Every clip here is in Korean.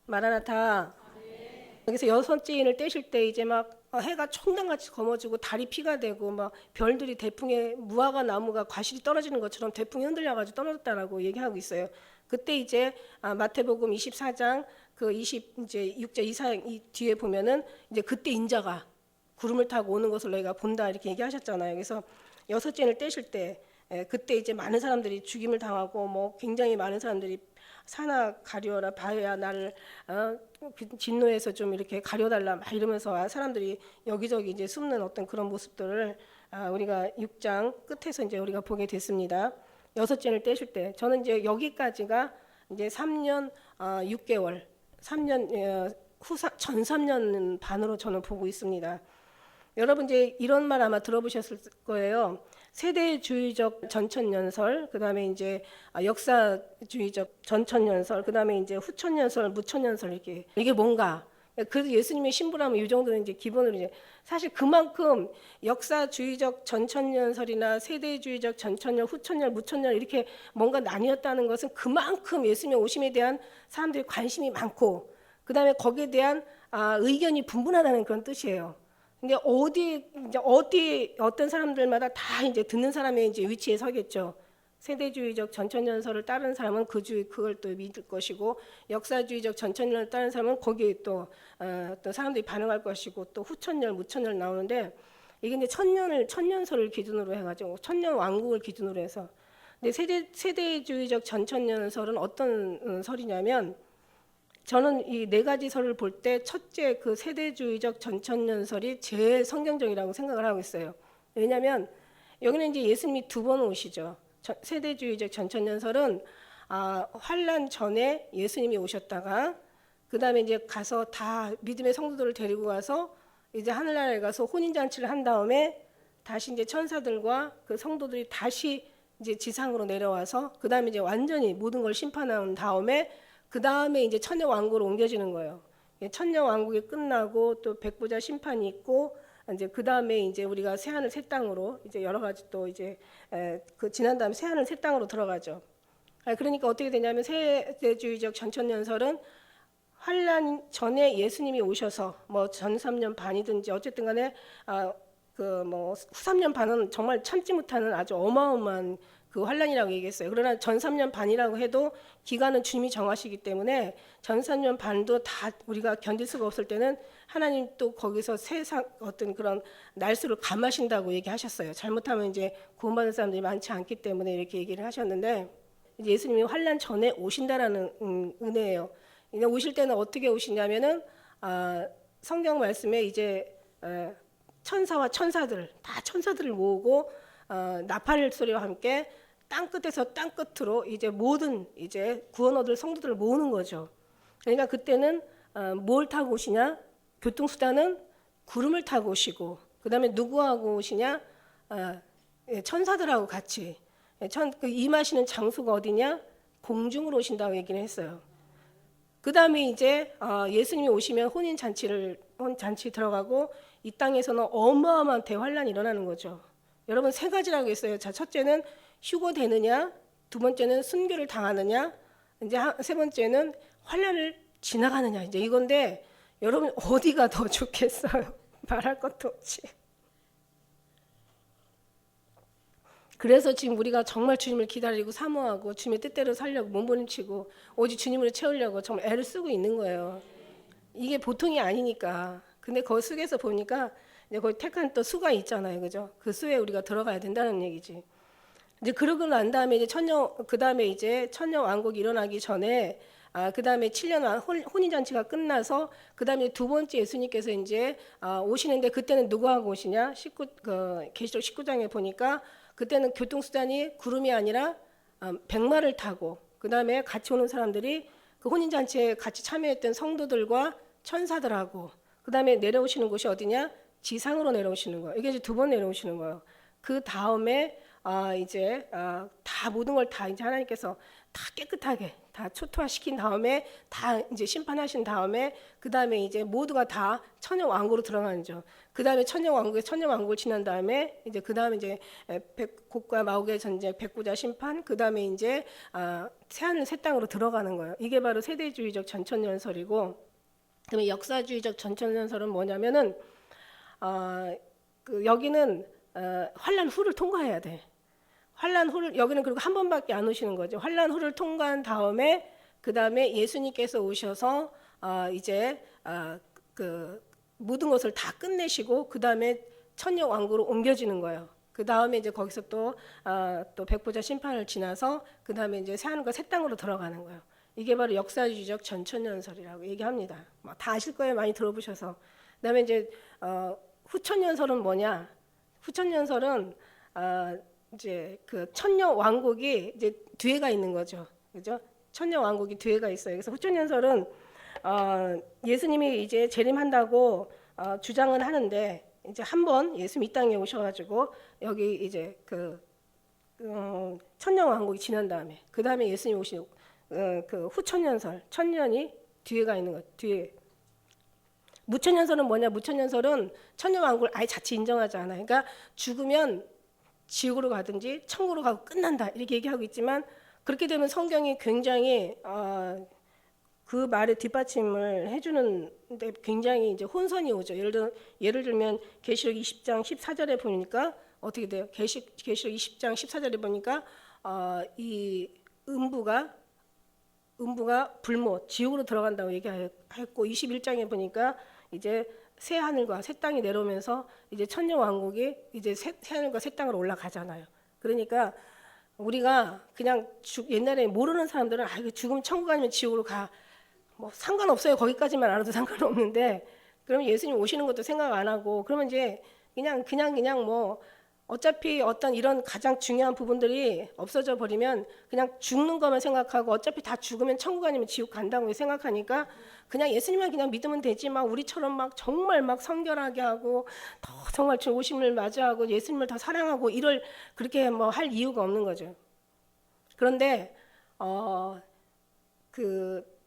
마라나타. 여기서 여섯째 인을 떼실 때 이제 막 해가 총당같이 검어지고 달이 피가 되고 막 별들이 대풍에 무화과 나무가 과실이 떨어지는 것처럼 대풍이 흔들려가지고 떨어졌다라고 얘기하고 있어요. 그때 이제 마태복음 24장 그 26절 이상 이 뒤에 보면은 이제 그때 인자가 구름을 타고 오는 것을 너희가 본다 이렇게 얘기하셨잖아요. 그래서 여섯째 인을 떼실 때 그때 이제 많은 사람들이 죽임을 당하고 뭐 굉장히 많은 사람들이 사나 가려라 바야 나를 진노에서 좀 이렇게 가려달라 막 이러면서 사람들이 여기저기 이제 숨는 어떤 그런 모습들을 우리가 6장 끝에서 이제 우리가 보게 됐습니다. 여섯째를 떼실 때 저는 이제 여기까지가 이제 3년 6개월 3년 전 3년 반으로 저는 보고 있습니다. 여러분 이제 이런 말 아마 들어보셨을 거예요. 세대주의적 전천년설, 그다음에 이제 역사주의적 전천년설, 그다음에 이제 후천년설, 무천년설 이게 뭔가? 그래도 예수님의 신부라면 이 정도는 이제 기본으로 이제 사실 그만큼 역사주의적 전천년설이나 세대주의적 전천년, 후천년, 무천년 이렇게 뭔가 나뉘었다는 것은 그만큼 예수님의 오심에 대한 사람들이 관심이 많고 그다음에 거기에 대한 의견이 분분하다는 그런 뜻이에요. 근데 어디 어떤 사람들마다 다 이제 듣는 사람의 이제 위치에 서겠죠. 세대주의적 전천년설을 따르는 사람은 그걸 또 믿을 것이고 역사주의적 전천년을 따르는 사람은 거기에 또 어떤 사람들이 반응할 것이고 또 후천년, 무천년 나오는데 이게 이제 천년설을 기준으로 해가지고 천년 왕국을 기준으로 해서 근데 세대주의적 전천년설은 어떤 설이냐면 저는 이 네 가지 설을 볼 때 첫째 그 세대주의적 전천년설이 제일 성경적이라고 생각을 하고 있어요. 왜냐하면 여기는 이제 예수님이 두 번 오시죠. 세대주의적 전천년설은 환란 전에 예수님이 오셨다가 그 다음에 이제 가서 다 믿음의 성도들을 데리고 가서 이제 하늘나라에 가서 혼인잔치를 한 다음에 다시 이제 천사들과 그 성도들이 다시 이제 지상으로 내려와서 그 다음에 이제 완전히 모든 걸 심판한 다음에 그 다음에 이제 천년 왕국으로 옮겨지는 거예요. 천년 왕국이 끝나고 또 백부자 심판이 있고 이제 그 다음에 이제 우리가 새 하늘 새 땅으로 이제 여러 가지 또 이제 그 지난 다음에 새 하늘 새 땅으로 들어가죠. 그러니까 어떻게 되냐면 세대주의적 전천년설은 환란 전에 예수님이 오셔서 뭐 전 3년 반이든지 어쨌든 간에 그 뭐 후 3년 반은 정말 참지 못하는 아주 어마어마한 그 환란이라고 얘기했어요. 그러나 전 3년 반이라고 해도 기간은 주님이 정하시기 때문에 전 3년 반도 다 우리가 견딜 수가 없을 때는 하나님 또 거기서 세상 어떤 그런 날수를 감하신다고 얘기하셨어요. 잘못하면 이제 구원받는 사람들이 많지 않기 때문에 이렇게 얘기를 하셨는데 예수님이 환란 전에 오신다라는 은혜예요. 오실 때는 어떻게 오시냐면은 성경 말씀에 이제 천사와 천사들 다 천사들을 모으고 나팔 소리와 함께 땅 끝에서 땅 끝으로 이제 모든 이제 구원 얻을 성도들을 모으는 거죠. 그러니까 그때는 뭘 타고 오시냐? 교통수단은 구름을 타고 오시고 그다음에 누구하고 오시냐? 천사들하고 같이 그 임하시는 장소가 어디냐? 공중으로 오신다고 얘기를 했어요. 그다음에 이제 예수님이 오시면 혼인잔치 들어가고 이 땅에서는 어마어마한 대환란이 일어나는 거죠. 여러분 세 가지라고 했어요. 자, 첫째는 휴거되느냐, 두 번째는 순교를 당하느냐, 이제 세 번째는 환란을 지나가느냐. 이제 이건데 여러분 어디가 더 좋겠어요? 말할 것도 없이. 그래서 지금 우리가 정말 주님을 기다리고 사모하고 주님의 뜻대로 살려고 몸부림치고 오직 주님으로 채우려고 정말 애를 쓰고 있는 거예요. 이게 보통이 아니니까. 근데 그 속에서 보니까 이제 거기 택한 또 수가 있잖아요, 그죠? 그 수에 우리가 들어가야 된다는 얘기지. 이제 그러고 난 다음에 이제 그 다음에 이제 천년 왕국이 일어나기 전에 그 다음에 7년 혼인잔치가 끝나서 그 다음에 두 번째 예수님께서 이제 오시는데 그때는 누구하고 오시냐? 계시록 19장에 보니까 그때는 교통수단이 구름이 아니라 백마를 타고 그 다음에 같이 오는 사람들이 그 혼인잔치에 같이 참여했던 성도들과 천사들하고 그 다음에 내려오시는 곳이 어디냐? 지상으로 내려오시는 거예요. 이게 이제 두 번 내려오시는 거예요. 그 다음에 이제 다 모든 걸 다 이제 하나님께서 다 깨끗하게 다 초토화시킨 다음에 다 이제 심판하신 다음에 그 다음에 이제 모두가 다 천년 왕국으로 들어가는 죠. 그 다음에 천년 왕국을 지난 다음에 이제 그 다음에 이제 곡과 마옥의 전쟁, 백구자 심판, 그 다음에 이제 새하늘 새 땅으로 들어가는 거예요. 이게 바로 세대주의적 전천년설이고, 그다음에 역사주의적 전천년설은 뭐냐면은 여기는 환란 후를 통과해야 돼. 환란 후를 여기는 그리고 한 번밖에 안 오시는 거죠. 환란 후를 통과한 다음에 그 다음에 예수님께서 오셔서 이제 그 모든 것을 다 끝내시고 그 다음에 천년 왕국으로 옮겨지는 거예요. 그 다음에 이제 거기서 또 백보자 심판을 지나서 그 다음에 이제 새하늘과 새 땅으로 들어가는 거예요. 이게 바로 역사주의적 전천년설이라고 얘기합니다. 다 아실 거예요. 많이 들어보셔서. 그다음에 이제 후천년설은 뭐냐? 후천년설은 이제 그 천년 왕국이 이제 뒤에가 있는 거죠. 그죠? 천년 왕국이 뒤에가 있어요. 그래서 후천년설은 예수님이 이제 재림한다고 주장은 하는데 이제 한번 예수님 이 땅에 오셔가지고 여기 이제 그 천년 왕국이 지난 다음에 그 다음에 예수님 오신 그 후천년설, 천년이 뒤에가 있는 것. 뒤에 무천년설은 뭐냐? 무천년설은 천년 왕국을 아예 자체 인정하지 않아요. 그러니까 죽으면 지옥으로 가든지 천국으로 가고 끝난다 이렇게 얘기하고 있지만 그렇게 되면 성경이 굉장히 그 말에 뒷받침을 해주는데 굉장히 이제 혼선이 오죠. 예를 들면 계시록 20장 14절에 보니까 어떻게 돼요? 계시록 20장 14절에 보니까 이 음부가 불못 지옥으로 들어간다고 얘기했고 21장에 보니까 이제 새 하늘과 새 땅이 내려오면서 이제 천년 왕국이 이제 새 하늘과 새 땅으로 올라가잖아요. 그러니까 우리가 그냥 옛날에 모르는 사람들은 이거 죽으면 천국 아니면 지옥으로 가. 뭐 상관없어요. 거기까지만 알아도 상관없는데 그러면 예수님 오시는 것도 생각 안 하고 그러면 이제 그냥 뭐 어차피 어떤 이런 가장 중요한 부분들이 없어져 버리면 그냥 죽는 것만 생각하고 어차피 다 죽으면 천국 아니면 지옥 간다고 생각하니까 그냥 예수님만 그냥 믿으면 되지 막 우리처럼 막 정말 막 성결하게 하고 더 정말 주 오심을 맞이하고 예수님을 더 사랑하고 그렇게 뭐 할 이유가 없는 거죠. 그런데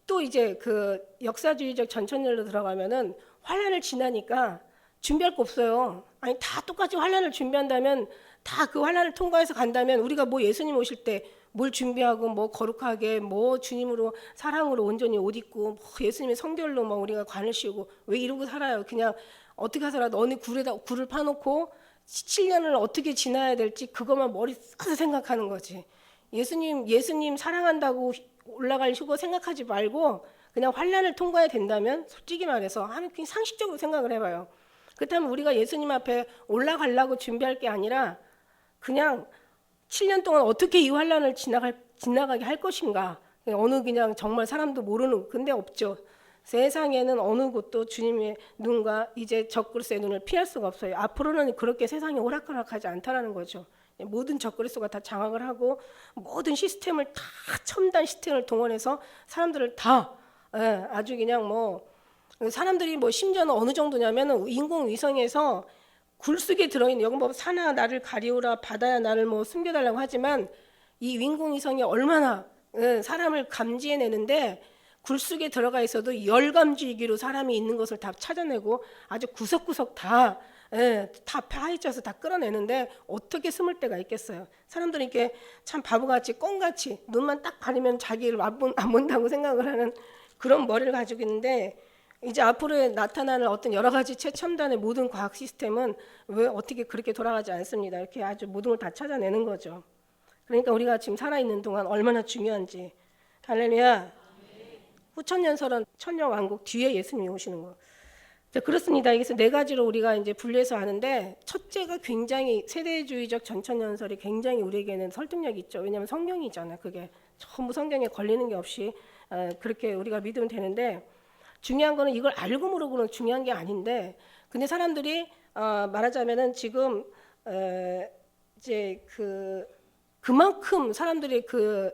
또 이제 그 역사주의적 전천년으로 들어가면은 환란을 지나니까 준비할 거 없어요. 아니 다 똑같이 환란을 준비한다면 다 그 환란을 통과해서 간다면 우리가 뭐 예수님 오실 때 뭘 준비하고 뭐 거룩하게 뭐 주님으로 사랑으로 온전히 옷 입고 뭐 예수님의 성결로 뭐 우리가 관을 씌우고 왜 이러고 살아요? 그냥 어떻게 하더라도 어느 굴을 파놓고 7년을 어떻게 지나야 될지 그것만 머리 써서 생각하는 거지. 예수님 사랑한다고 올라갈 휴거 생각하지 말고 그냥 환란을 통과해야 된다면 솔직히 말해서 그냥 상식적으로 생각을 해봐요. 그렇다면 우리가 예수님 앞에 올라가려고 준비할 게 아니라 그냥 7년 동안 어떻게 이 환란을 지나가게 할 것인가. 그냥 정말 사람도 모르는 근데 없죠. 세상에는 어느 곳도 주님의 눈과 이제 적그리스도의 눈을 피할 수가 없어요. 앞으로는 그렇게 세상이 오락가락하지 않다라는 거죠. 모든 적그리스도가 다 장악을 하고 모든 시스템을 다 첨단 시스템을 동원해서 사람들을 다 아주 그냥 뭐 사람들이 뭐 심지어는 어느 정도냐면 인공위성에서 굴 속에 들어있는 여기 뭐 산하 나를 가리우라 바다야 나를 뭐 숨겨달라고 하지만 이 인공위성이 얼마나 사람을 감지해내는데 굴 속에 들어가 있어도 열감지기로 사람이 있는 것을 다 찾아내고 아주 구석구석 다 파헤쳐서 다 끌어내는데 어떻게 숨을 데가 있겠어요. 사람들이 이렇게 참 바보같이 꽁같이 눈만 딱 가리면 자기를 안 본다고 생각을 하는 그런 머리를 가지고 있는데 이제 앞으로 나타나는 어떤 여러 가지 최첨단의 모든 과학 시스템은 왜 어떻게 그렇게 돌아가지 않습니다. 이렇게 아주 모든 걸 다 찾아내는 거죠. 그러니까 우리가 지금 살아있는 동안 얼마나 중요한지. 할렐루야. 후천년설은 천년 왕국 뒤에 예수님이 오시는 거. 그렇습니다. 그래서 네 가지로 우리가 이제 분류해서 하는데 첫째가 굉장히 세대주의적 전천년설이 굉장히 우리에게는 설득력이 있죠. 왜냐하면 성경이잖아요. 그게 전부 성경에 걸리는 게 없이 그렇게 우리가 믿으면 되는데 중요한 거는 이걸 알고 모르고는 중요한 게 아닌데 근데 사람들이 말하자면은 지금 이제 그만큼 사람들이 그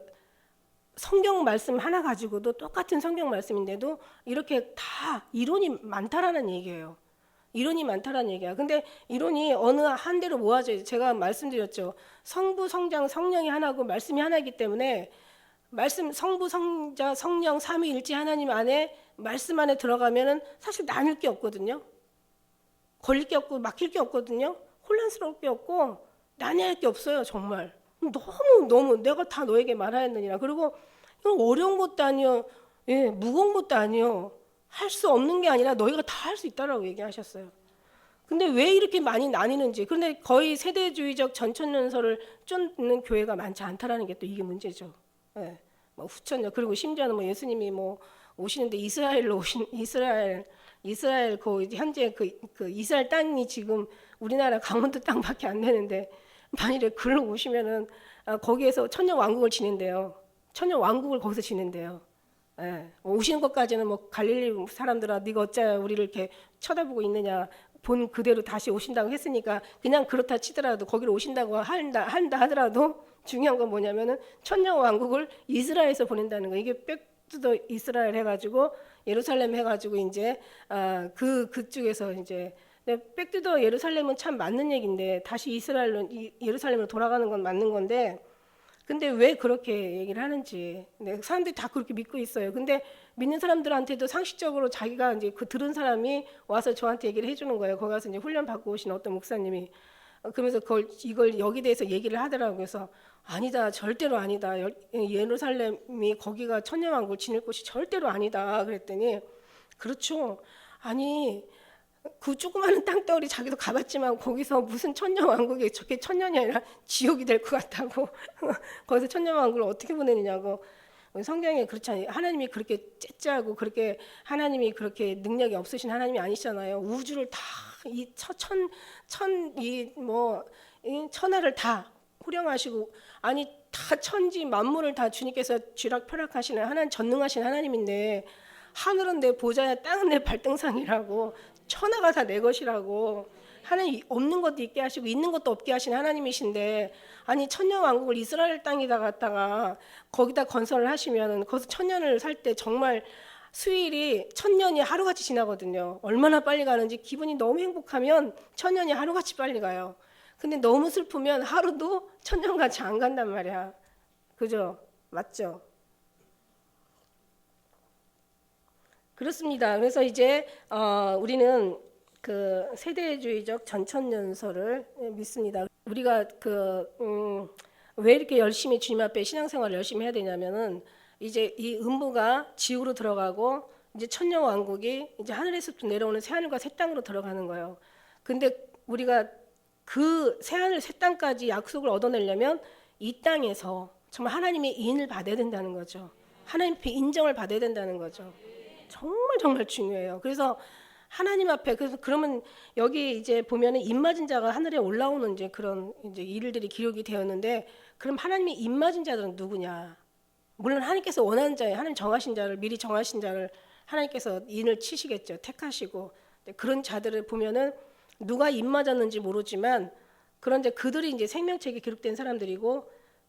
성경 말씀 하나 가지고도 똑같은 성경 말씀인데도 이렇게 다 이론이 많다라는 얘기예요. 이론이 많다라는 얘기야. 근데 이론이 어느 한 대로 모아져. 제가 말씀드렸죠. 성부, 성장, 성령이 하나고 말씀이 하나이기 때문에 말씀 성부 성자 성령 삼위일체 하나님 안에 말씀 안에 들어가면은 사실 나뉠 게 없거든요. 걸릴 게 없고 막힐 게 없거든요. 혼란스러울 게 없고 난해할 게 없어요. 정말 너무 내가 다 너에게 말하였느니라. 그리고 이건 어려운 것도 아니요, 예, 무거운 것도 아니요, 할 수 없는 게 아니라 너희가 다 할 수 있다라고 얘기하셨어요. 근데 왜 이렇게 많이 나뉘는지. 그런데 거의 세대주의적 전천년설을 쫓는 교회가 많지 않다라는 게 또 이게 문제죠. 예, 뭐 후천년, 그리고 심지어는 뭐 예수님이 뭐 오시는데 이스라엘로 오신 이스라엘 그 현재 그 이스라엘 땅이 지금 우리나라 강원도 땅밖에 안 되는데 만일에 글로 오시면은 거기에서 천년 왕국을 지낸대요. 천년 왕국을 거기서 지낸대요. 예, 오시는 것까지는 뭐 갈릴리 사람들아 네가 어찌 우리를 이렇게 쳐다보고 있느냐, 본 그대로 다시 오신다고 했으니까 그냥 그렇다 치더라도 거기로 오신다고 한다 하더라도 중요한 건 뭐냐면은 천년 왕국을 이스라엘에서 보낸다는 거. 이게 백투더 이스라엘 해가지고 예루살렘 해가지고 이제 그쪽에서 이제 백투더 예루살렘은 참 맞는 얘기인데 다시 예루살렘으로 돌아가는 건 맞는 건데, 근데 왜 그렇게 얘기를 하는지 사람들이 다 그렇게 믿고 있어요. 근데 믿는 사람들한테도 상식적으로 자기가 이제 그 들은 사람이 와서 저한테 얘기를 해주는 거예요. 거기 가서 이제 훈련 받고 오신 어떤 목사님이 그러면서 이걸 여기 대해서 얘기를 하더라고요. 그래서 아니다, 절대로 아니다. 예루살렘이 거기가 천년왕국을 지낼 곳이 절대로 아니다. 그랬더니 그렇죠. 아니 그 조그마한 땅덩어리 자기도 가봤지만 거기서 무슨 천년왕국이 저게 천년이 아니라 지옥이 될 것 같다고 거기서 천년왕국을 어떻게 보내느냐고. 성경에 그렇지 않아요. 하나님이 그렇게 째째하고 그렇게 하나님이 그렇게 능력이 없으신 하나님이 아니시잖아요. 우주를 다 이 천하를 다 호령하시고, 아니 다 천지 만물을 다 주님께서 쥐락펴락하시는 하나님, 전능하신 하나님인데 하늘은 내 보좌야 땅은 내 발등상이라고, 천하가 다 내 것이라고, 하나님 없는 것도 있게 하시고 있는 것도 없게 하신 하나님이신데, 아니 천년 왕국을 이스라엘 땅에다 갖다가 거기다 건설을 하시면 거기서 천년을 살 때 정말 수일이 천년이 하루같이 지나거든요. 얼마나 빨리 가는지. 기분이 너무 행복하면 천년이 하루같이 빨리 가요. 근데 너무 슬프면 하루도 천년같이 안 간단 말이야. 그죠? 맞죠? 그렇습니다. 그래서 이제 우리는 그 세대주의적 전천년설을 믿습니다. 우리가 왜 이렇게 열심히 주님 앞에 신앙생활을 열심히 해야 되냐면은 이제 이 음부가 지구로 들어가고 이제 천년 왕국이 이제 하늘에서부터 내려오는 새 하늘과 새 땅으로 들어가는 거예요. 근데 우리가 그 새 하늘 새 땅까지 약속을 얻어내려면 이 땅에서 정말 하나님의 인을 받아야 된다는 거죠. 하나님의 인정을 받아야 된다는 거죠. 정말 중요해요. 그래서 하나님 앞에, 그러면 여기 이제 보면은 입맞은 자가 하늘에 올라오는 이제 그런 이제 일들이 기록이 되었는데, 그럼 하나님의 입맞은 자들은 누구냐? 물론 하나님께서 원하는 자예요. 하나님 정하신 자를, 미리 정하신 자를 하나님께서 인을 치시겠죠. 택하시고. 그런 자들을 보면은 누가 입맞았는지 모르지만, 그런데 그들이 이제 생명책에 기록된 사람들이고,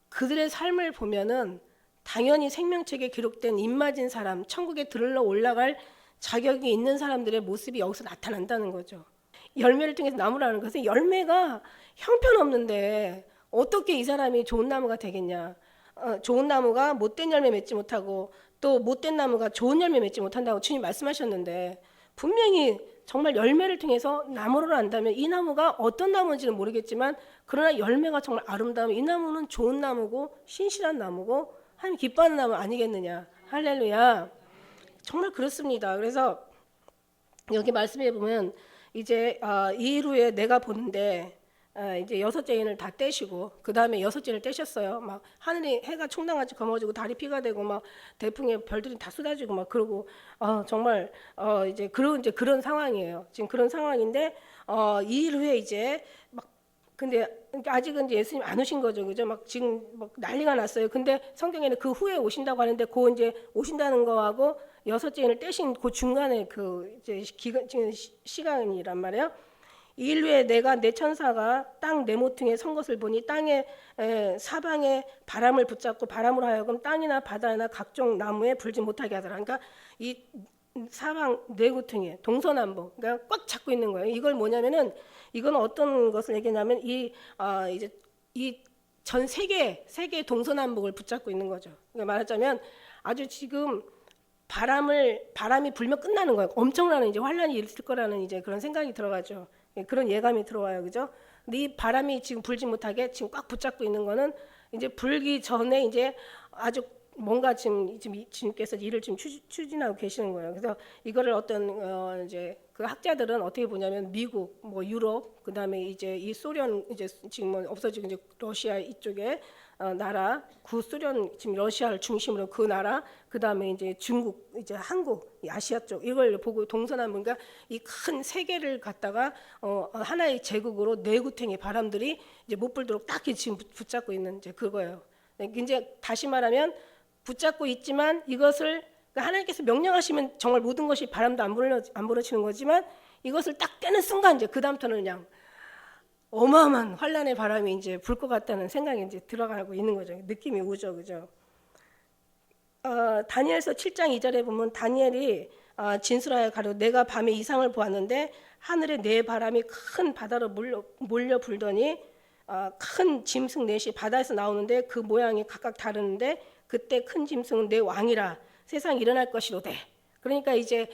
그들의 삶을 보면은 당연히 생명책에 기록된 입맞은 사람, 천국에 들러 올라갈 자격이 있는 사람들의 모습이 여기서 나타난다는 거죠. 열매를 통해서 나무라는 것은 열매가 형편없는데 어떻게 이 사람이 좋은 나무가 되겠냐. 좋은 나무가 못된 열매 맺지 못하고 또 못된 나무가 좋은 열매 맺지 못한다고 주님 말씀하셨는데, 분명히 정말 열매를 통해서 나무를 안다면 이 나무가 어떤 나무인지는 모르겠지만 그러나 열매가 정말 아름다우면 이 나무는 좋은 나무고 신실한 나무고 하나님 기뻐하는 나무 아니겠느냐. 할렐루야. 정말 그렇습니다. 그래서 여기 말씀해 보면 이제 이 이후에 내가 보는데 이제 여섯째 인을 다 떼시고 그 다음에 여섯째 인을 떼셨어요. 막 하늘이 해가 총당같이 검어지고 달이 피가 되고 막 대풍에 별들이 다 쏟아지고 막 그러고 정말 이제 그런 상황이에요. 지금 그런 상황인데 이 일 후에 이제 막 근데 아직은 이제 예수님 안 오신 거죠, 그죠? 막 지금 막 난리가 났어요. 근데 성경에는 그 후에 오신다고 하는데 그 이제 오신다는 거하고 여섯째 인을 떼신 그 중간에 그 이제 시간이란 말이에요. 이 일 후에 내가 내 천사가 땅 네 모퉁이에 선 것을 보니 땅의 사방에 바람을 붙잡고 바람으로 하여금 땅이나 바다나 각종 나무에 불지 못하게 하더라. 그러니까 이 사방 네 모퉁이 동서남북 그러니까 꽉 잡고 있는 거예요. 이걸 뭐냐면은 이건 어떤 것을 얘기하냐면 이제 이 전 세계 동서남북을 붙잡고 있는 거죠. 그러니까 말하자면 아주 지금 바람이 불면 끝나는 거예요. 엄청난 이제 환란이 있을 거라는 이제 그런 생각이 들어가죠. 그런 예감이 들어와요, 그죠? 근데 이 바람이 지금 불지 못하게 지금 꽉 붙잡고 있는 거는 이제 불기 전에 이제 아주 뭔가 지금 주님께서 일을 지금 추진하고 계시는 거예요. 그래서 이거를 어떤 이제 그 학자들은 어떻게 보냐면 미국, 뭐 유럽, 그다음에 이제 이 소련 이제 지금 뭐 없어지고 이제 러시아 이쪽에 나라, 구소련 지금 러시아를 중심으로 그 나라, 그다음에 이제 중국, 이제 한국, 이 아시아 쪽 이걸 보고 동서남북 그러니까 이 큰 세계를 갖다가 하나의 제국으로 내구탱이 바람들이 이제 못 불도록 딱 지금 붙잡고 있는 이제 그거예요. 이제 다시 말하면 붙잡고 있지만 이것을 그러니까 하나님께서 명령하시면 정말 모든 것이 바람도 안 불어치는 거지만 이것을 딱 떼는 순간 이제 그 다음부터는 그냥 어마어마한 환란의 바람이 이제 불 것 같다는 생각이 이제 들어가고 있는 거죠. 느낌이 오죠, 그죠? 다니엘서 7장 2절에 보면 다니엘이 진술하여 가로되 내가 밤에 이상을 보았는데 하늘에 네 바람이 큰 바다로 몰려 불더니 큰 짐승 넷이 바다에서 나오는데 그 모양이 각각 다르는데 그때 큰 짐승은 내 왕이라 세상 일어날 것이로되. 그러니까 이제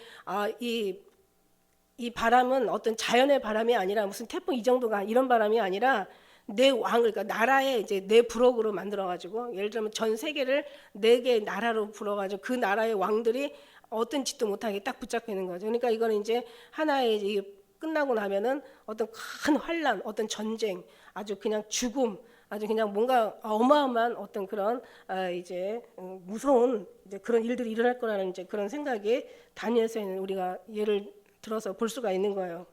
이 바람은 어떤 자연의 바람이 아니라 무슨 태풍 이 정도가 이런 바람이 아니라 내 왕을 그러니까 나라에 이제 내 부록으로 만들어 가지고 예를 들면 전 세계를 네 개의 나라로 불어 가지고 그 나라의 왕들이 어떤 짓도 못하게 딱 붙잡고 있는 거죠. 그러니까 이거는 이제 하나의 이제 끝나고 나면은 어떤 큰 환란, 어떤 전쟁, 아주 그냥 죽음, 아주 그냥 뭔가 어마어마한 어떤 그런 이제 무서운 이제 그런 일들이 일어날 거라는 이제 그런 생각이 다니엘서에는 우리가 예를 들어서 볼 수가 있는 거예요.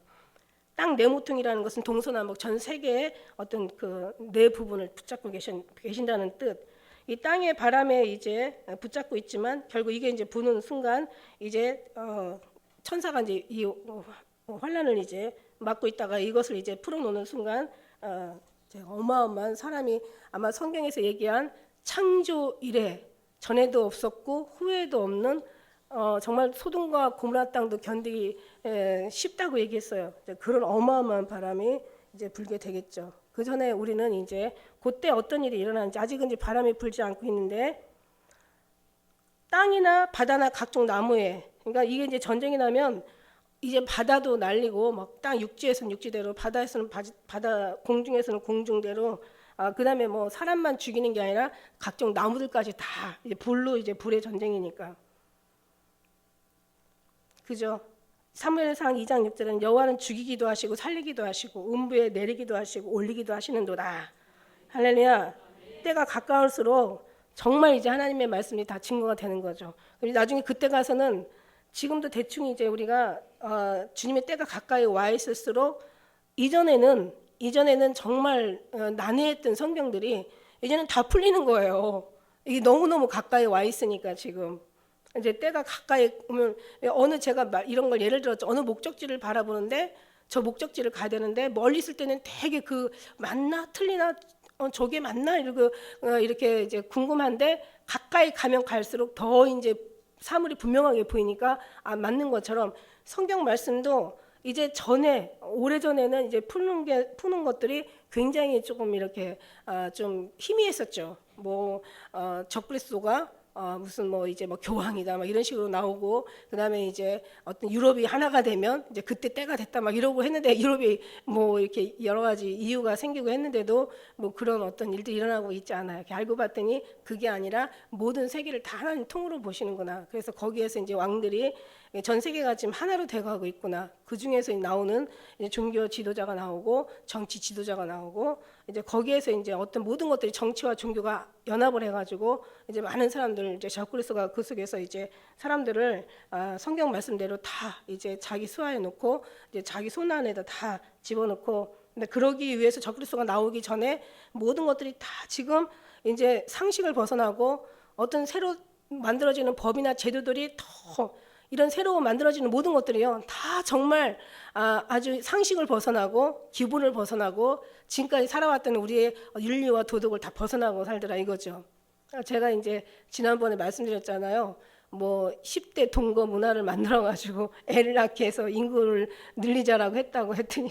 땅 내모퉁이라는 것은 동서남북 전 세계의 어떤 그 네 부분을 붙잡고 계신다는 뜻. 이 땅의 바람에 이제 붙잡고 있지만 결국 이게 이제 부는 순간 이제 천사가 이제 이 환란을 이제 막고 있다가 이것을 이제 풀어놓는 순간 이제 어마어마한 사람이 아마 성경에서 얘기한 창조 이래 전에도 없었고 후에도 없는 정말 소돔과 고모라 땅도 견디기 쉽다고 얘기했어요. 그런 어마어마한 바람이 이제 불게 되겠죠. 그 전에 우리는 이제 그때 어떤 일이 일어나는지 아직은 이제 바람이 불지 않고 있는데 땅이나 바다나 각종 나무에 그러니까 이게 이제 전쟁이 나면 이제 바다도 날리고 막 땅 육지에서는 육지대로 바다에서는 바다 공중에서는 공중대로 그다음에 뭐 사람만 죽이는 게 아니라 각종 나무들까지 다 이제 불로 이제 불의 전쟁이니까. 그죠? 사무엘상 2장 6절은 여호와는 죽이기도 하시고 살리기도 하시고 음부에 내리기도 하시고 올리기도 하시는도다. 할렐루야. 때가 가까울수록 정말 이제 하나님의 말씀이 다 증거가 되는 거죠. 나중에 그때 가서는 지금도 대충 이제 우리가 주님의 때가 가까이 와 있을수록 이전에는 정말 난해했던 성경들이 이제는 다 풀리는 거예요. 이게 너무너무 가까이 와 있으니까 지금. 이제 때가 가까이 오면 제가 이런 걸 예를 들었죠. 어느 목적지를 바라보는데 저 목적지를 가야 되는데 멀리 있을 때는 되게 그 맞나 틀리나 저게 맞나 이렇게 이제 궁금한데 가까이 가면 갈수록 더 이제 사물이 분명하게 보이니까 맞는 것처럼 성경 말씀도 이제 오래전에는 이제 푸는 것들이 굉장히 조금 이렇게 좀 희미했었죠. 뭐 적그리스도가 무슨 뭐 이제 뭐 교황이다 막 이런 식으로 나오고 그다음에 이제 어떤 유럽이 하나가 되면 이제 그때 때가 됐다 막 이러고 했는데 유럽이 뭐 이렇게 여러 가지 이유가 생기고 했는데도 뭐 그런 어떤 일들이 일어나고 있지 않아요. 이렇게 알고 봤더니 그게 아니라 모든 세계를 다 하나님 통으로 보시는구나. 그래서 거기에서 이제 왕들이 전 세계가 지금 하나로 돼가고 있구나. 그 중에서 나오는 이제 종교 지도자가 나오고 정치 지도자가 나오고 이제 거기에서 이제 어떤 모든 것들이 정치와 종교가 연합을 해가지고 이제 많은 사람들 이제 적그리스도가 그 속에서 이제 사람들을 성경 말씀대로 다 이제 자기 수하에 놓고 이제 자기 손 안에다 다 집어넣고 근데 그러기 위해서 적그리스도가 나오기 전에 모든 것들이 다 지금 이제 상식을 벗어나고 어떤 새로 만들어지는 법이나 제도들이 더 이런 새로 만들어지는 모든 것들이요 다 정말 아주 상식을 벗어나고 기본을 벗어나고 지금까지 살아왔던 우리의 윤리와 도덕을 다 벗어나고 살더라 이거죠. 제가 이제 지난번에 말씀드렸잖아요. 뭐 10대 동거 문화를 만들어 가지고 애를 낳게 해서 인구를 늘리자라고 했다고 했더니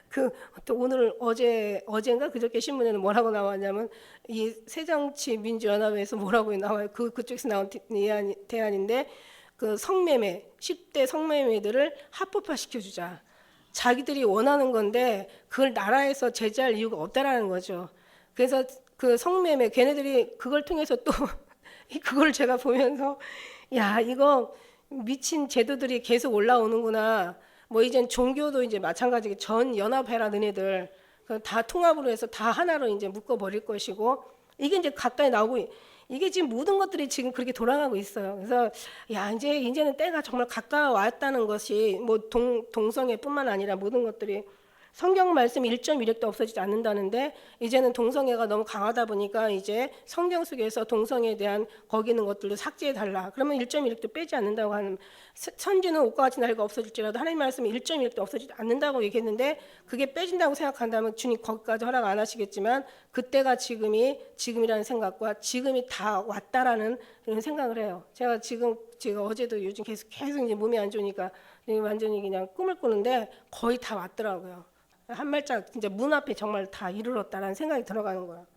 그 또 오늘 어젠가 그저께 신문에는 뭐라고 나왔냐면 이 새정치민주연합에서 뭐라고 나와요. 그쪽에서 나온 대안인데 그 성매매 10대 성매매들을 합법화 시켜주자. 자기들이 원하는 건데 그걸 나라에서 제재할 이유가 없다라는 거죠. 그래서 그 성매매 걔네들이 그걸 통해서 또 그걸 제가 보면서 야 이거 미친 제도들이 계속 올라오는구나. 뭐 이젠 종교도 이제 마찬가지게 전 연합해라 너네들 다 통합으로 해서 다 하나로 이제 묶어 버릴 것이고 이게 이제 가까이 나오고 이게 지금 모든 것들이 지금 그렇게 돌아가고 있어요. 그래서 야 이제는 때가 정말 가까워왔다는 것이 뭐 동성애뿐만 아니라 모든 것들이 성경 말씀 1.1핵도 없어지지 않는다는데 이제는 동성애가 너무 강하다 보니까 이제 성경 속에서 동성애에 대한 거기 있는 것들도 삭제해 달라. 그러면 1.1핵도 빼지 않는다고 하는 선지는 옷과 같이 나이가 없어질지라도 하나님 말씀이 1.1핵도 없어지지 않는다고 얘기했는데 그게 빼진다고 생각한다면 주님 거기까지 허락 안 하시겠지만 그때가 지금이라는 생각과 지금이 다 왔다라는 그런 생각을 해요. 제가 어제도 요즘 계속 이제 몸이 안 좋으니까 완전히 그냥 꿈을 꾸는데 거의 다 왔더라고요. 한 발짝 진짜 문 앞에 정말 다 이르렀다라는 생각이 들어가는 거예요.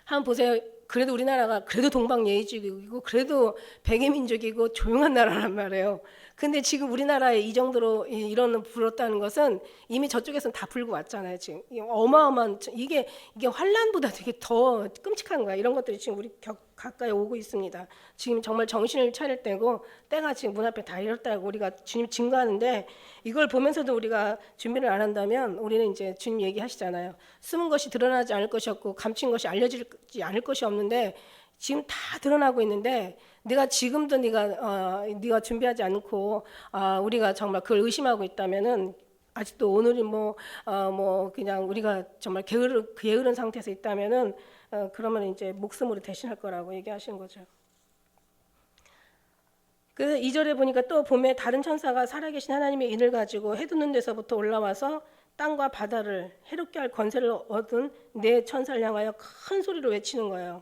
한번 보세요. 그래도 우리나라가 그래도 동방예의지국이고 그래도 백의민족이고 조용한 나라란 말이에요. 근데 지금 우리나라에 이 정도로 이런 불었다는 것은 이미 저쪽에서는 다 불고 왔잖아요. 지금 어마어마한 이게 환란보다 되게 더 끔찍한 거야. 이런 것들이 지금 우리 가까이 오고 있습니다. 지금 정말 정신을 차릴 때고 때가 지금 문 앞에 다 이렇다고 우리가 주님 증거하는데 이걸 보면서도 우리가 준비를 안 한다면 우리는 이제 주님 얘기하시잖아요. 숨은 것이 드러나지 않을 것이 없고 감춘 것이 알려지지 않을 것이 없는데 지금 다 드러나고 있는데 지금도 네가 준비하지 않고 우리가 정말 그걸 의심하고 있다면은 아직도 오늘이 뭐 그냥 우리가 정말 게으른 상태에서 있다면은 그러면 이제 목숨으로 대신할 거라고 얘기하시는 거죠. 그 2절에 보니까 또 봄에 다른 천사가 살아계신 하나님의 인을 가지고 해돋는 데서부터 올라와서 땅과 바다를 해롭게 할 권세를 얻은 네 천사를 향하여 큰 소리로 외치는 거예요.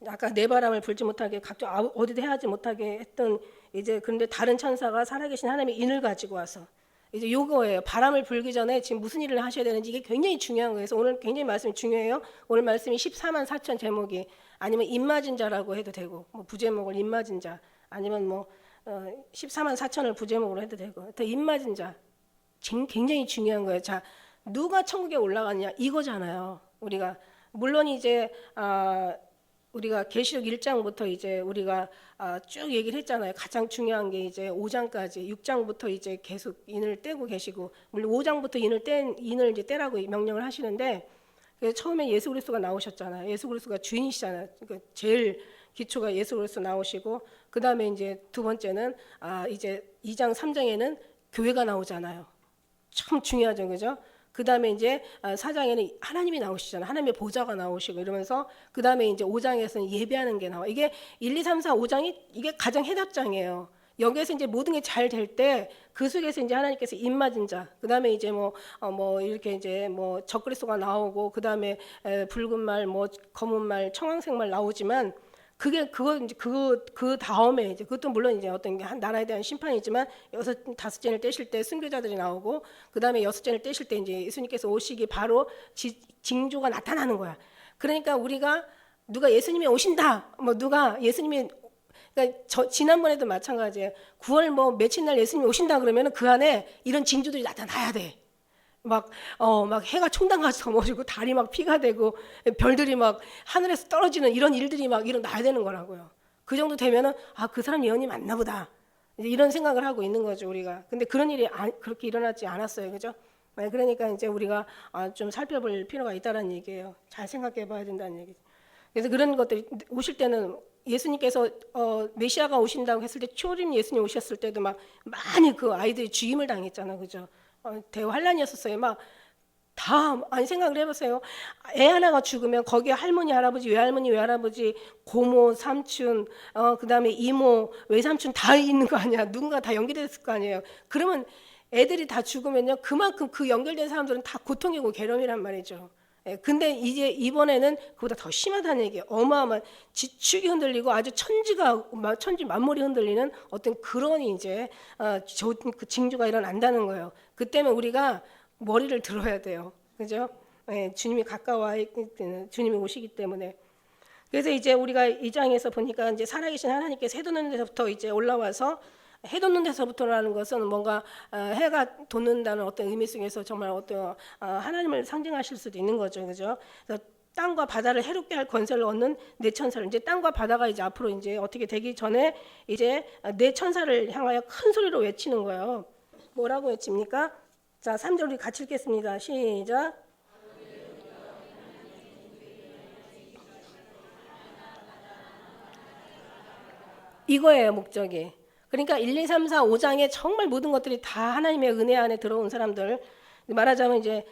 아까 네 바람을 불지 못하게 각종 어디도 해하지 못하게 했던 이제 그런데 다른 천사가 살아계신 하나님의 인을 가지고 와서 이제 요거예요. 바람을 불기 전에 지금 무슨 일을 하셔야 되는지 이게 굉장히 중요한 거예요. 그래서 오늘 굉장히 말씀이 중요해요. 오늘 말씀이 14만 4천 제목이 아니면 입맞은 자라고 해도 되고 뭐 부제목을 입맞은 자 아니면 뭐 14만 4천을 부제목으로 해도 되고 또 입맞은 자 굉장히 중요한 거예요. 자 누가 천국에 올라갔냐 이거잖아요. 우리가 물론 이제 우리가 계시록 1장부터 이제 우리가 쭉 얘기를 했잖아요. 가장 중요한 게 이제 5장까지 6장부터 이제 계속 인을 떼고 계시고 물론 5장부터 인을 이제 떼라고 명령을 하시는데 처음에 예수 그리스도가 나오셨잖아요. 예수 그리스도가 주인이시잖아요. 그러니까 제일 기초가 예수 그리스도 나오시고 그 다음에 이제 두 번째는 이제 2장 3장에는 교회가 나오잖아요. 참 중요하죠, 그죠? 그 다음에 이제 4장에는 하나님이 나오시잖아요. 하나님의 보좌가 나오시고 이러면서 그 다음에 이제 5장에서는 예배하는 게 나와. 이게 1, 2, 3, 4, 5장이 이게 가장 해답장이에요. 여기에서 이제 모든 게 잘 될 때 그 속에서 이제 하나님께서 입맞은 자, 그 다음에 이제 뭐 이렇게 이제 뭐 적그리스도가 나오고 그 다음에 붉은 말, 뭐 검은 말, 청황색 말 나오지만 그 다음에 이제 그것도 물론 이제 어떤 게 한 나라에 대한 심판이지만 다섯째를 떼실 때 순교자들이 나오고 그 다음에 여섯째를 떼실 때 이제 예수님께서 오시기 바로 징조가 나타나는 거야. 그러니까 우리가 누가 예수님이 오신다, 뭐 누가 예수님이 그러니까 지난번에도 마찬가지예요. 9월 뭐 며칠 날 예수님이 오신다 그러면은 그 안에 이런 징조들이 나타나야 돼. 막 해가 총당같이 넘어지고 달이 막 피가 되고 별들이 막 하늘에서 떨어지는 이런 일들이 막 일어나야 되는 거라고요. 그 정도 되면은 그 사람 예언이 맞나 보다. 이런 생각을 하고 있는 거죠, 우리가. 근데 그런 일이 그렇게 일어나지 않았어요. 그죠? 그러니까 이제 우리가 좀 살펴볼 필요가 있다는 얘기예요. 잘 생각해 봐야 된다는 얘기죠. 그래서 그런 것들이 오실 때는 예수님께서 메시아가 오신다고 했을 때 초림 예수님 오셨을 때도 막 많이 그 아이들이 죽임을 당했잖아요. 그죠? 대환란이었었어요. 막 다 아니 생각을 해보세요. 애 하나가 죽으면 거기에 할머니, 할아버지, 외할머니, 외할아버지, 고모, 삼촌, 그다음에 이모, 외삼촌 다 있는 거 아니야. 누군가 다 연결됐을 거 아니에요. 그러면 애들이 다 죽으면요, 그만큼 그 연결된 사람들은 다 고통이고 괴로움이란 말이죠. 근데 이제 이번에는 그보다 더 심하다는 얘기예요. 어마어마한 지축이 흔들리고 아주 천지 만물이 흔들리는 어떤 그런 이제 그 징조가 일어난다는 거예요. 그때는 우리가 머리를 들어야 돼요. 그죠? 주님이 가까워 주님이 오시기 때문에. 그래서 이제 우리가 이 장에서 보니까 이제 살아계신 하나님께서 해 돋는 데서부터 이제 올라와서 해 돋는 데서부터라는 것은 뭔가 해가 돋는다는 어떤 의미 속에서 정말 어떤 하나님을 상징하실 수도 있는 거죠, 그죠? 그래서 땅과 바다를 해롭게 할 권세를 얻는 네 천사를 이제 땅과 바다가 이제 앞으로 이제 어떻게 되기 전에 이제 네 천사를 향하여 큰 소리로 외치는 거예요. 뭐라고 외칩니까? 자, 3절 우리 같이 읽겠습니다. 시작. 이거예요, 목적이. 그러니까 1, 2, 3, 4, 5장에 정말 모든 것들이 다 하나님의 은혜 안에 들어온 사람들, 말하자면 이제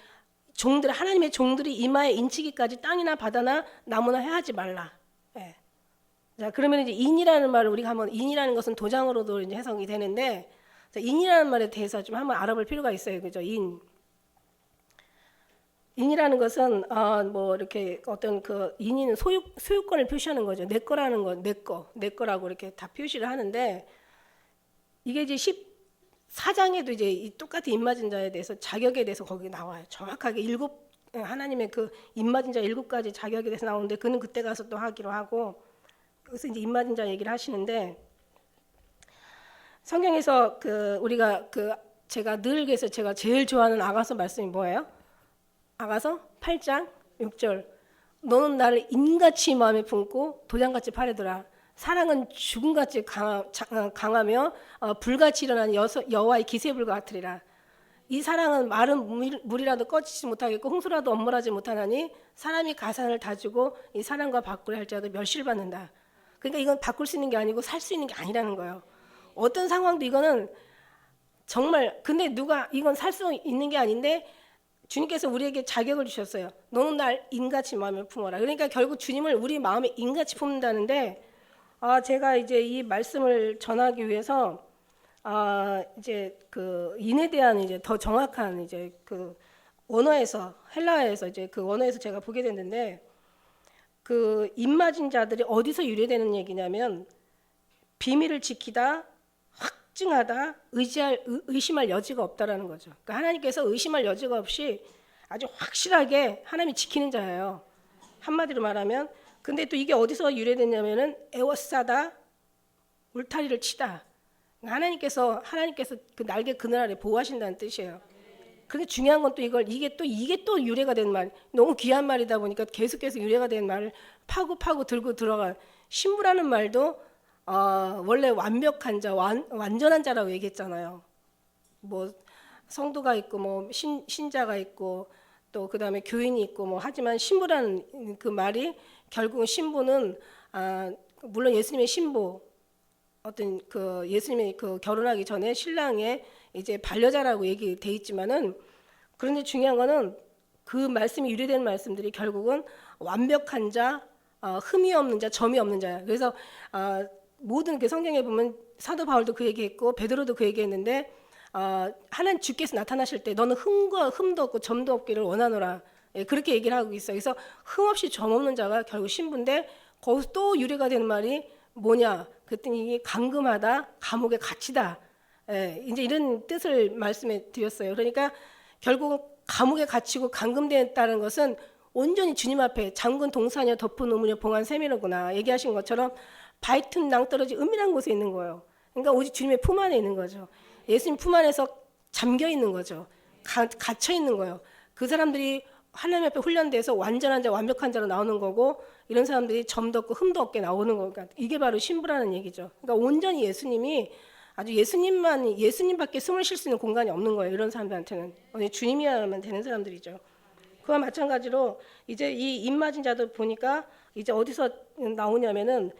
종들, 하나님의 종들이 이마에 인치기까지 땅이나 바다나 나무나 해하지 말라. 예. 자, 그러면 이제 인이라는 말을 우리가 한번, 인이라는 것은 도장으로도 이제 해석이 되는데, 자, 인이라는 말에 대해서 좀 한번 알아볼 필요가 있어요, 그죠? 인이라는 것은 뭐 이렇게 어떤 그 인이는 소유권을 표시하는 거죠. 내 거라는 거, 내 거라고 이렇게 다 표시를 하는데, 이게 이제 14장에도 이제 이 똑같은 입맞은 자에 대해서 자격에 대해서 거기 나와요. 정확하게 하나님의 그 입맞은 자 7가지 자격에 대해서 나오는데, 그는 그때 가서 또 하기로 하고, 그래서 이제 입맞은 자 얘기를 하시는데, 성경에서 우리가 제가 늘 그래서 제가 제일 좋아하는 아가서 말씀이 뭐예요? 아가서 8장 6절. 너는 나를 인같이 마음에 품고 도장같이 파려더라. 사랑은 죽음같이 강하며 불같이 일어나는 여호와의 기세불과 같으리라. 이 사랑은 마른 물이라도 꺼지지 못하겠고 홍수라도 엄물하지 못하나니 사람이 가산을 다주고 이 사랑과 바꾸려 할지라도 멸시를 받는다. 그러니까 이건 바꿀 수 있는 게 아니고 살 수 있는 게 아니라는 거예요. 어떤 상황도 이거는 정말, 근데 누가 이건 살 수 있는 게 아닌데 주님께서 우리에게 자격을 주셨어요. 너는 날 인같이 마음에 품어라. 그러니까 결국 주님을 우리 마음에 인같이 품는다는데, 제가 이제 이 말씀을 전하기 위해서 이제 그 인에 대한 이제 더 정확한 이제 그 원어에서, 헬라어에서 이제 그 원어에서 제가 보게 됐는데, 그 입맞은 자들이 어디서 유래되는 얘기냐면, 비밀을 지키다, 확증하다, 의심할 여지가 없다라는 거죠. 그러니까 하나님께서 의심할 여지가 없이 아주 확실하게 하나님이 지키는 자예요. 한마디로 말하면. 근데 또 이게 어디서 유래됐냐면은 에워싸다, 울타리를 치다. 하나님께서 그 날개 그늘 아래 보호하신다는 뜻이에요. 근데 중요한 건 또 이게 또 유래가 된 말, 너무 귀한 말이다 보니까 계속해서 유래가 된 말을 파고 들고 들어간 신부라는 말도 원래 완벽한 자, 완전한 자라고 얘기했잖아요. 뭐 성도가 있고 뭐 신자가 있고 또 그다음에 교인이 있고 뭐 하지만 신부라는 그 말이 결국은 신부는 물론 예수님의 신부, 어떤 그 예수님의 그 결혼하기 전에 신랑의 이제 반려자라고 얘기돼 있지만은, 그런데 중요한 거는 그 말씀이 유래된 말씀들이 결국은 완벽한 자, 흠이 없는 자, 점이 없는 자야. 그래서 모든 그 성경에 보면 사도 바울도 그 얘기했고 베드로도 그 얘기했는데, 하나님 주께서 나타나실 때 너는 흠도 없고 점도 없기를 원하노라. 예, 그렇게 얘기를 하고 있어요. 그래서 흠 없이 점 없는 자가 결국 신부인데, 거기서 또 유래가 되는 말이 뭐냐? 그랬더니 이게 감금하다, 감옥에 갇히다. 예, 이제 이런 뜻을 말씀해 드렸어요. 그러니까 결국 감옥에 갇히고 감금되었다는 것은 온전히 주님 앞에 장군 동사녀 덮은 우물며 봉한 셈이로구나 얘기하신 것처럼 바이튼 낭떠러지 은밀한 곳에 있는 거예요. 그러니까 오직 주님의 품 안에 있는 거죠. 예수님 품 안에서 잠겨 있는 거죠. 갇혀 있는 거예요. 그 사람들이 하나님 앞에 훈련돼서 완전한 자, 완벽한 자로 나오는 거고, 이런 사람들이 점도 없고 흠도 없게 나오는 거니까, 그러니까 이게 바로 신부라는 얘기죠. 그러니까 온전히 예수님이 아주 예수님밖에 숨을 쉴 수 있는 공간이 없는 거예요. 이런 사람들한테는 주님이야만 되는 사람들이죠. 그와 마찬가지로 이제 이 입맞은 자들 보니까 이제 어디서 나오냐면은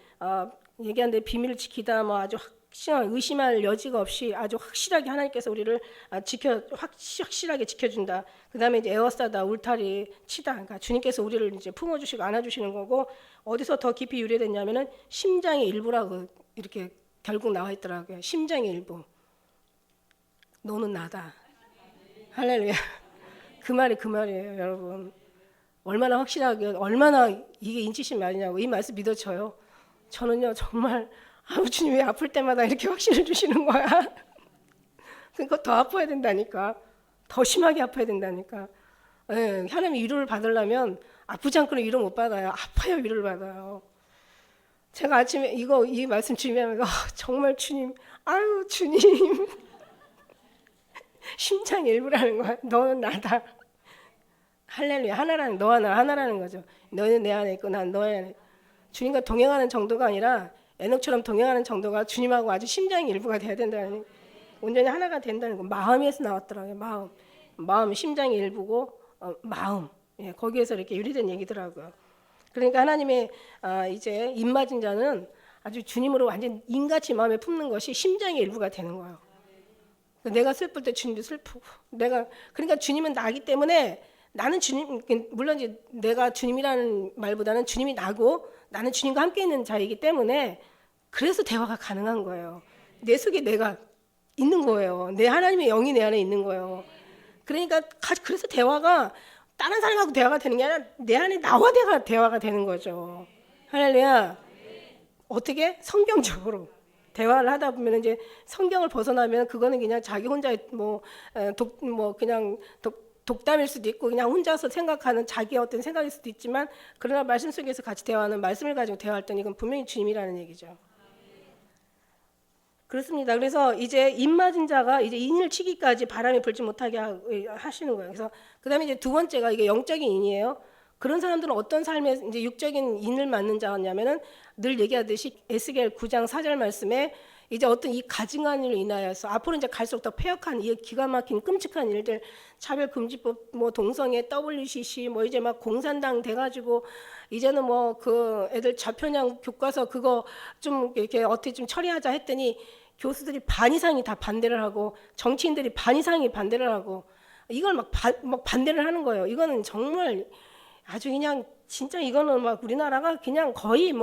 얘기하는데 비밀을 지키다, 뭐 아주 의심할 여지가 없이 아주 확실하게 하나님께서 우리를 확실하게 지켜준다. 그 다음에 이제 에워싸다, 울타리 치다. 그러니까 주님께서 우리를 이제 품어주시고 안아주시는 거고, 어디서 더 깊이 유래됐냐면은 심장의 일부라고 이렇게 결국 나와 있더라고요. 심장의 일부. 너는 나다. 할렐루야. 그 말이 그 말이에요, 여러분. 얼마나 확실하게 얼마나 이게 인치신 말이냐고 이 말씀 믿어져요. 저는요 정말 주님 왜 아플 때마다 이렇게 확신을 주시는 거야. 그러니까 더 아파야 된다니까. 더 심하게 아파야 된다니까. 예, 하나님의 위로를 받으려면 아프지 않고는 위로 못 받아요. 아파야 위로를 받아요. 제가 아침에 이 말씀 준비하면서 정말 주님, 아유 주님 심장 일부라는 거야. 너는 나다. 할렐루야. 하나라는 너와 나 하나라는 거죠. 너는 내 안에 있고 난 너의 안에. 주님과 동행하는 정도가 아니라 에녹처럼 동행하는 정도가 주님하고 아주 심장의 일부가 돼야 된다는, 온전히 하나가 된다는 거. 마음에서 나왔더라고요. 마음 심장의 일부고 마음. 예, 거기에서 이렇게 유리된 얘기더라고요. 그러니까 하나님의 이제 입맞은 자는 아주 주님으로 완전 인같이 마음에 품는 것이 심장의 일부가 되는 거예요. 내가 슬플 때 주님도 슬프고, 그러니까 주님은 나기 때문에 나는 주님, 물론 이제 내가 주님이라는 말보다는 주님이 나고 나는 주님과 함께 있는 자이기 때문에 그래서 대화가 가능한 거예요. 내 속에 내가 있는 거예요. 내 하나님의 영이 내 안에 있는 거예요. 그러니까 그래서 대화가 다른 사람하고 대화가 되는 게 아니라 내 안에 나와 대화가 되는 거죠. 할렐루야. 어떻게? 성경적으로 대화를 하다 보면 이제 성경을 벗어나면 그거는 그냥 자기 혼자 그냥 독담일 수도 있고 그냥 혼자서 생각하는 자기의 어떤 생각일 수도 있지만, 그러나 말씀 속에서 같이 대화하는, 말씀을 가지고 대화할 때는 이건 분명히 주님이라는 얘기죠. 그렇습니다. 그래서 이제 입맞은 자가 이제 인을 치기까지 바람이 불지 못하게 하시는 거예요. 그래서 그다음에 이제 두 번째가 이게 영적인 인이에요. 그런 사람들은 어떤 삶에 이제 육적인 인을 맞는 자였냐면은 늘 얘기하듯이 에스겔 9장 4절 말씀에 이제 어떤 이 가증한 일로 인하여서 앞으로 이제 갈수록 더 폐역한 이 기가 막힌 끔찍한 일들, 차별금지법, 동성애, WCC, 이제 막 공산당 돼가지고 이제는 그 애들 좌편향 교과서 그거 좀 이렇게 어떻게 좀 처리하자 했더니 교수들이 반 이상이 다 반대를 하고 정치인들이 반 이상이 반대를 하고 이걸 막 반대를 하는 거예요. 이거는 정말 아주 그냥 진짜 이거는 막 우리나라가 그냥 거의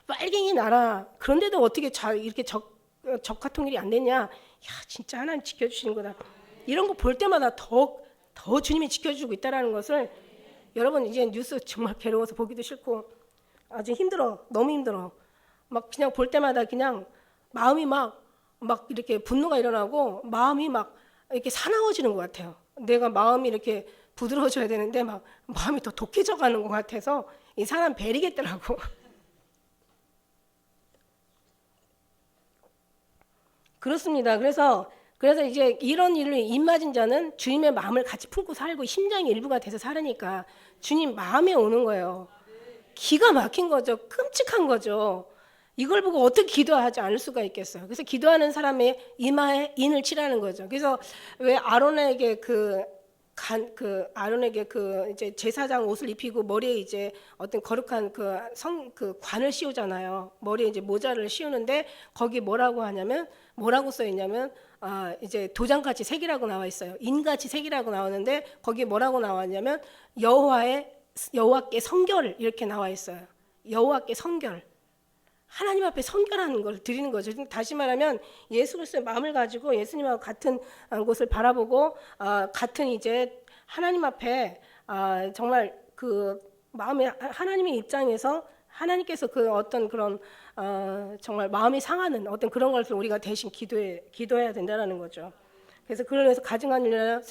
빨갱이 나라, 그런데도 어떻게 이렇게 적화 통일이 안 됐냐? 야, 진짜 하나님 지켜주시는 거다. 이런 거 볼 때마다 더 주님이 지켜주고 있다라는 것을, 여러분 이제 뉴스 정말 괴로워서 보기도 싫고 아주 힘들어, 너무 힘들어. 막 그냥 볼 때마다 그냥 마음이 막 이렇게 분노가 일어나고 마음이 막 이렇게 사나워지는 것 같아요. 내가 마음이 이렇게 부드러워져야 되는데 막 마음이 더 독해져 가는 것 같아서 이 사람 베리겠더라고. 그렇습니다. 그래서 이제 이런 일로 입맞은 자는 주님의 마음을 같이 품고 살고 심장의 일부가 돼서 살으니까 주님 마음에 오는 거예요. 기가 막힌 거죠. 끔찍한 거죠. 이걸 보고 어떻게 기도하지 않을 수가 있겠어요. 그래서 기도하는 사람의 이마에 인을 치라는 거죠. 그래서 왜 아론에게 아론에게 이제 제사장 옷을 입히고 머리에 이제 어떤 거룩한 그 관을 씌우잖아요. 머리에 이제 모자를 씌우는데 거기 뭐라고 써 있냐면 이제 도장같이 색이라고 나와 있어요. 인같이 색이라고 나오는데 거기에 뭐라고 나왔냐면 여호와께 성결 이렇게 나와 있어요. 여호와께 성결. 하나님 앞에 성결하는 걸 드리는 거죠. 다시 말하면 예수 그리스도의 마음을 가지고 예수님하고 같은 곳을 바라보고 같은 이제 하나님 앞에 정말 그 마음의 하나님의 입장에서 하나님께서 그 어떤 그런 정말 마음이 상하는 어떤 그런 것을 우리가 대신 기도해야 된다는 거죠. 그래서 그러면서 가증한 일이나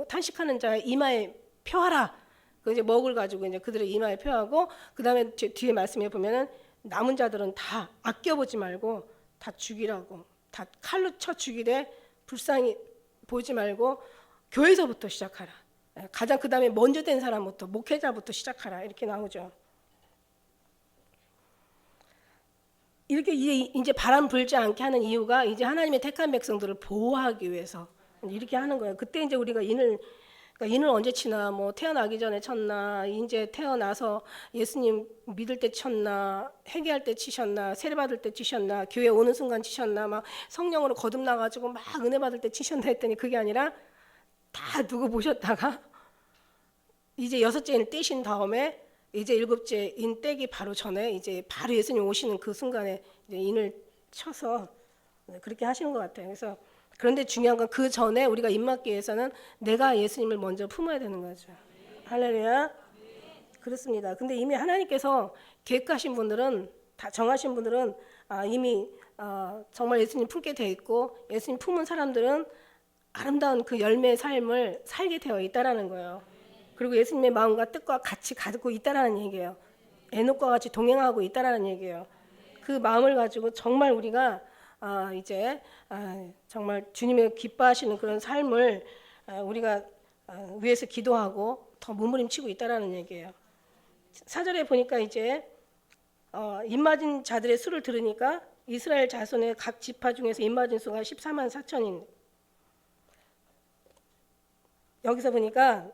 탄식하는 자의 이마에 표하라. 그 이제 먹을 가지고 이제 그들의 이마에 표하고, 그 다음에 뒤에 말씀에 보면은 남은 자들은 다 아껴보지 말고 다 죽이라고, 다 칼로 쳐 죽이되 불쌍히 보지 말고 교회에서부터 시작하라. 가장 그 다음에 먼저 된 사람부터, 목회자부터 시작하라, 이렇게 나오죠. 이렇게 이제 바람 불지 않게 하는 이유가 이제 하나님의 택한 백성들을 보호하기 위해서 이렇게 하는 거예요. 그때 이제 우리가 인을 언제 치나, 태어나기 전에 쳤나, 이제 태어나서 예수님 믿을 때 쳤나, 회개할 때 치셨나, 세례 받을 때 치셨나, 교회 오는 순간 치셨나, 막 성령으로 거듭나가지고 막 은혜 받을 때 치셨나 했더니 그게 아니라 다 두고 보셨다가 이제 6째 인을 떼신 다음에 이제 7째 인 떼기 바로 전에 이제 바로 예수님 오시는 그 순간에 이제 인을 쳐서 그렇게 하시는 것 같아요. 그래서 그런데 중요한 건 그 전에 우리가 입 맞기 위해서는 내가 예수님을 먼저 품어야 되는 거죠. 할렐루야. 그렇습니다. 근데 이미 하나님께서 계획하신 분들은, 다 정하신 분들은 이미 정말 예수님 품게 돼 있고, 예수님 품은 사람들은 아름다운 그 열매의 삶을 살게 되어 있다라는 거예요. 그리고 예수님의 마음과 뜻과 같이 가지고 있다라는 얘기예요. 에녹과 같이 동행하고 있다라는 얘기예요. 그 마음을 가지고 정말 우리가 이제 정말 주님의 기뻐하시는 그런 삶을 우리가 위해서 기도하고 더 몸부림치고 있다라는 얘기예요. 4절에 보니까 이제 입맞은 자들의 수를 들으니까 이스라엘 자손의 각 지파 중에서 입맞은 수가 14만 4천인. 여기서 보니까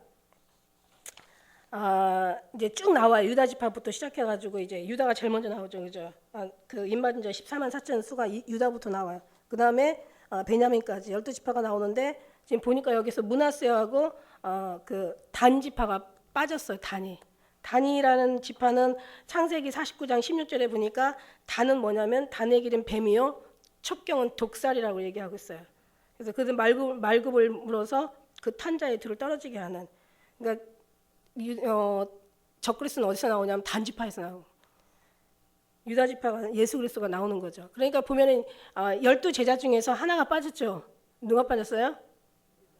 이제 쭉 나와요. 유다 지파부터 시작해가지고 이제 유다가 제일 먼저 나오죠, 그죠? 그 입맞은 자 14만 4천 수가 유다부터 나와요. 그 다음에 베냐민까지 12지파가 나오는데 지금 보니까 여기서 므낫세하고 그 단 지파가 빠졌어요. 단이라는 지파는 창세기 49장 16절에 보니까 단은 뭐냐면 단의 길은 뱀이요 첩경은 독살이라고 얘기하고 있어요. 그래서 그들 말굽을 물어서 그 탄자의 들을 떨어지게 하는. 그러니까 적그리스도는 어디서 나오냐면 단 지파에서 나오고 유다 지파가 예수 그리스도가 나오는 거죠. 그러니까 보면은 12제자 중에서 하나가 빠졌죠. 누가 빠졌어요?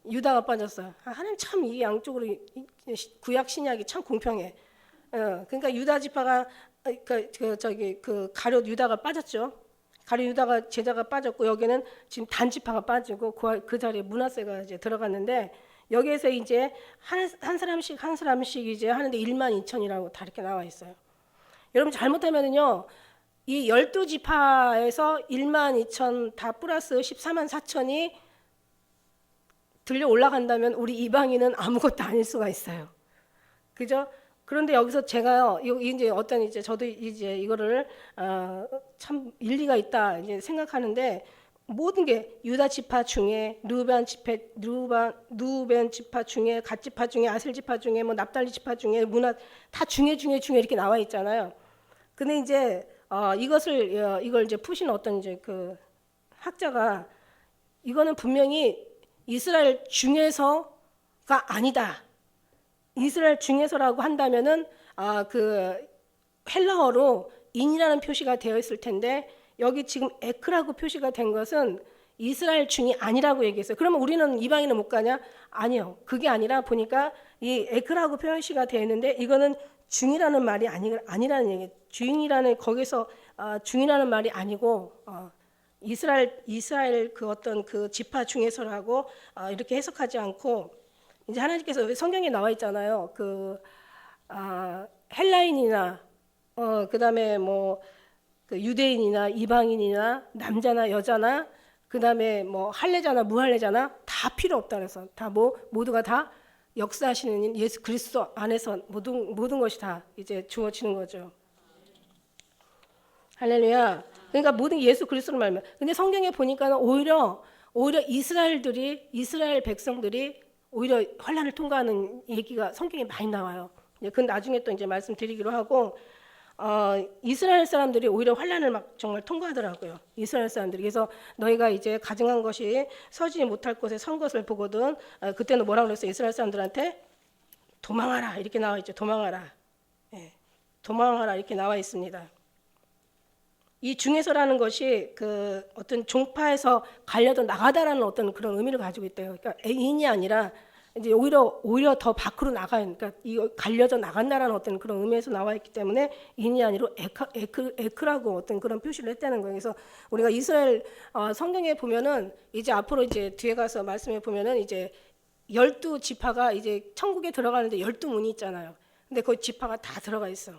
유다가 빠졌어요. 하나님 참 이 양쪽으로 구약 신약이 참 공평해. 그러니까 유다 지파가 그 가룟 유다가 빠졌죠. 가룟 유다가 제자가 빠졌고 여기는 지금 단 지파가 빠지고 그 자리에 므낫세가 이제 들어갔는데 여기에서 이제 한 사람씩 이제 하는데 1만 2천이라고 다 이렇게 나와 있어요. 여러분 잘못하면은요. 이 12지파에서 1만 2천 다 플러스 14만 4천이 들려 올라간다면 우리 이방인은 아무것도 아닐 수가 있어요. 그죠? 그런데 여기서 제가요, 이제 어떤 이제 저도 이제 이거를 참 일리가 있다 이제 생각하는데 모든 게 유다 지파 중에 루벤 지파 중에 갓 지파 중에 아셀 지파 중에 뭐 납달리 지파 중에 다 중에 이렇게 나와 있잖아요. 근데 이제 이걸 이제 푸신 어떤 이제 그 학자가 이거는 분명히 이스라엘 중에서가 아니다. 이스라엘 중에서라고 한다면은 그 헬라어로 인이라는 표시가 되어 있을 텐데 여기 지금 에크라고 표시가 된 것은 이스라엘 중이 아니라고 얘기했어요. 그러면 우리는 이방인은 못 가냐? 아니요. 그게 아니라 보니까 이 에크라고 표시가 되어 있는데 이거는 중이라는 말이 아니라는 얘기예요. 중이라는 거기서 중이라는 말이 아니고 이스라엘 그 어떤 그 지파 중에서라고 이렇게 해석하지 않고 이제 하나님께서 성경에 나와 있잖아요. 그 헬라인이나 그다음에 뭐 그 유대인이나 이방인이나 남자나 여자나 그다음에 뭐 할례자나 무할례자나 다 필요 없다 그래서 다 모두가 다 역사하시는 예수 그리스도 안에서 모든 것이 다 이제 주어지는 거죠. 할렐루야. 그러니까 모든 예수 그리스도를 말면. 근데 성경에 보니까는 오히려 이스라엘 백성들이 오히려 환란을 통과하는 얘기가 성경에 많이 나와요. 그건 나중에 또 이제 말씀드리기로 하고 이스라엘 사람들이 오히려 환란을 막 정말 통과하더라고요. 이스라엘 사람들이. 그래서 너희가 이제 가증한 것이 서지 못할 곳에 선 것을 보거든. 그때는 뭐라고 그랬어요? 이스라엘 사람들한테 도망하라 이렇게 나와 있죠. 도망하라. 예, 도망하라 이렇게 나와 있습니다. 이 중에서라는 것이 그 어떤 종파에서 갈려져 나가다라는 어떤 그런 의미를 가지고 있대요. 그러니까 인이 아니라 이제 오히려 더 밖으로 나가요. 그러니까 이 갈려져 나간다라는 어떤 그런 의미에서 나와 있기 때문에 인이 아니라 에크라고 어떤 그런 표시를 했다는 거예요. 그래서 우리가 이스라엘 성경에 보면은 이제 앞으로 이제 뒤에 가서 말씀해 보면은 이제 12지파가 이제 천국에 들어가는데 12문이 있잖아요. 근데 거기 지파가 다 들어가 있어.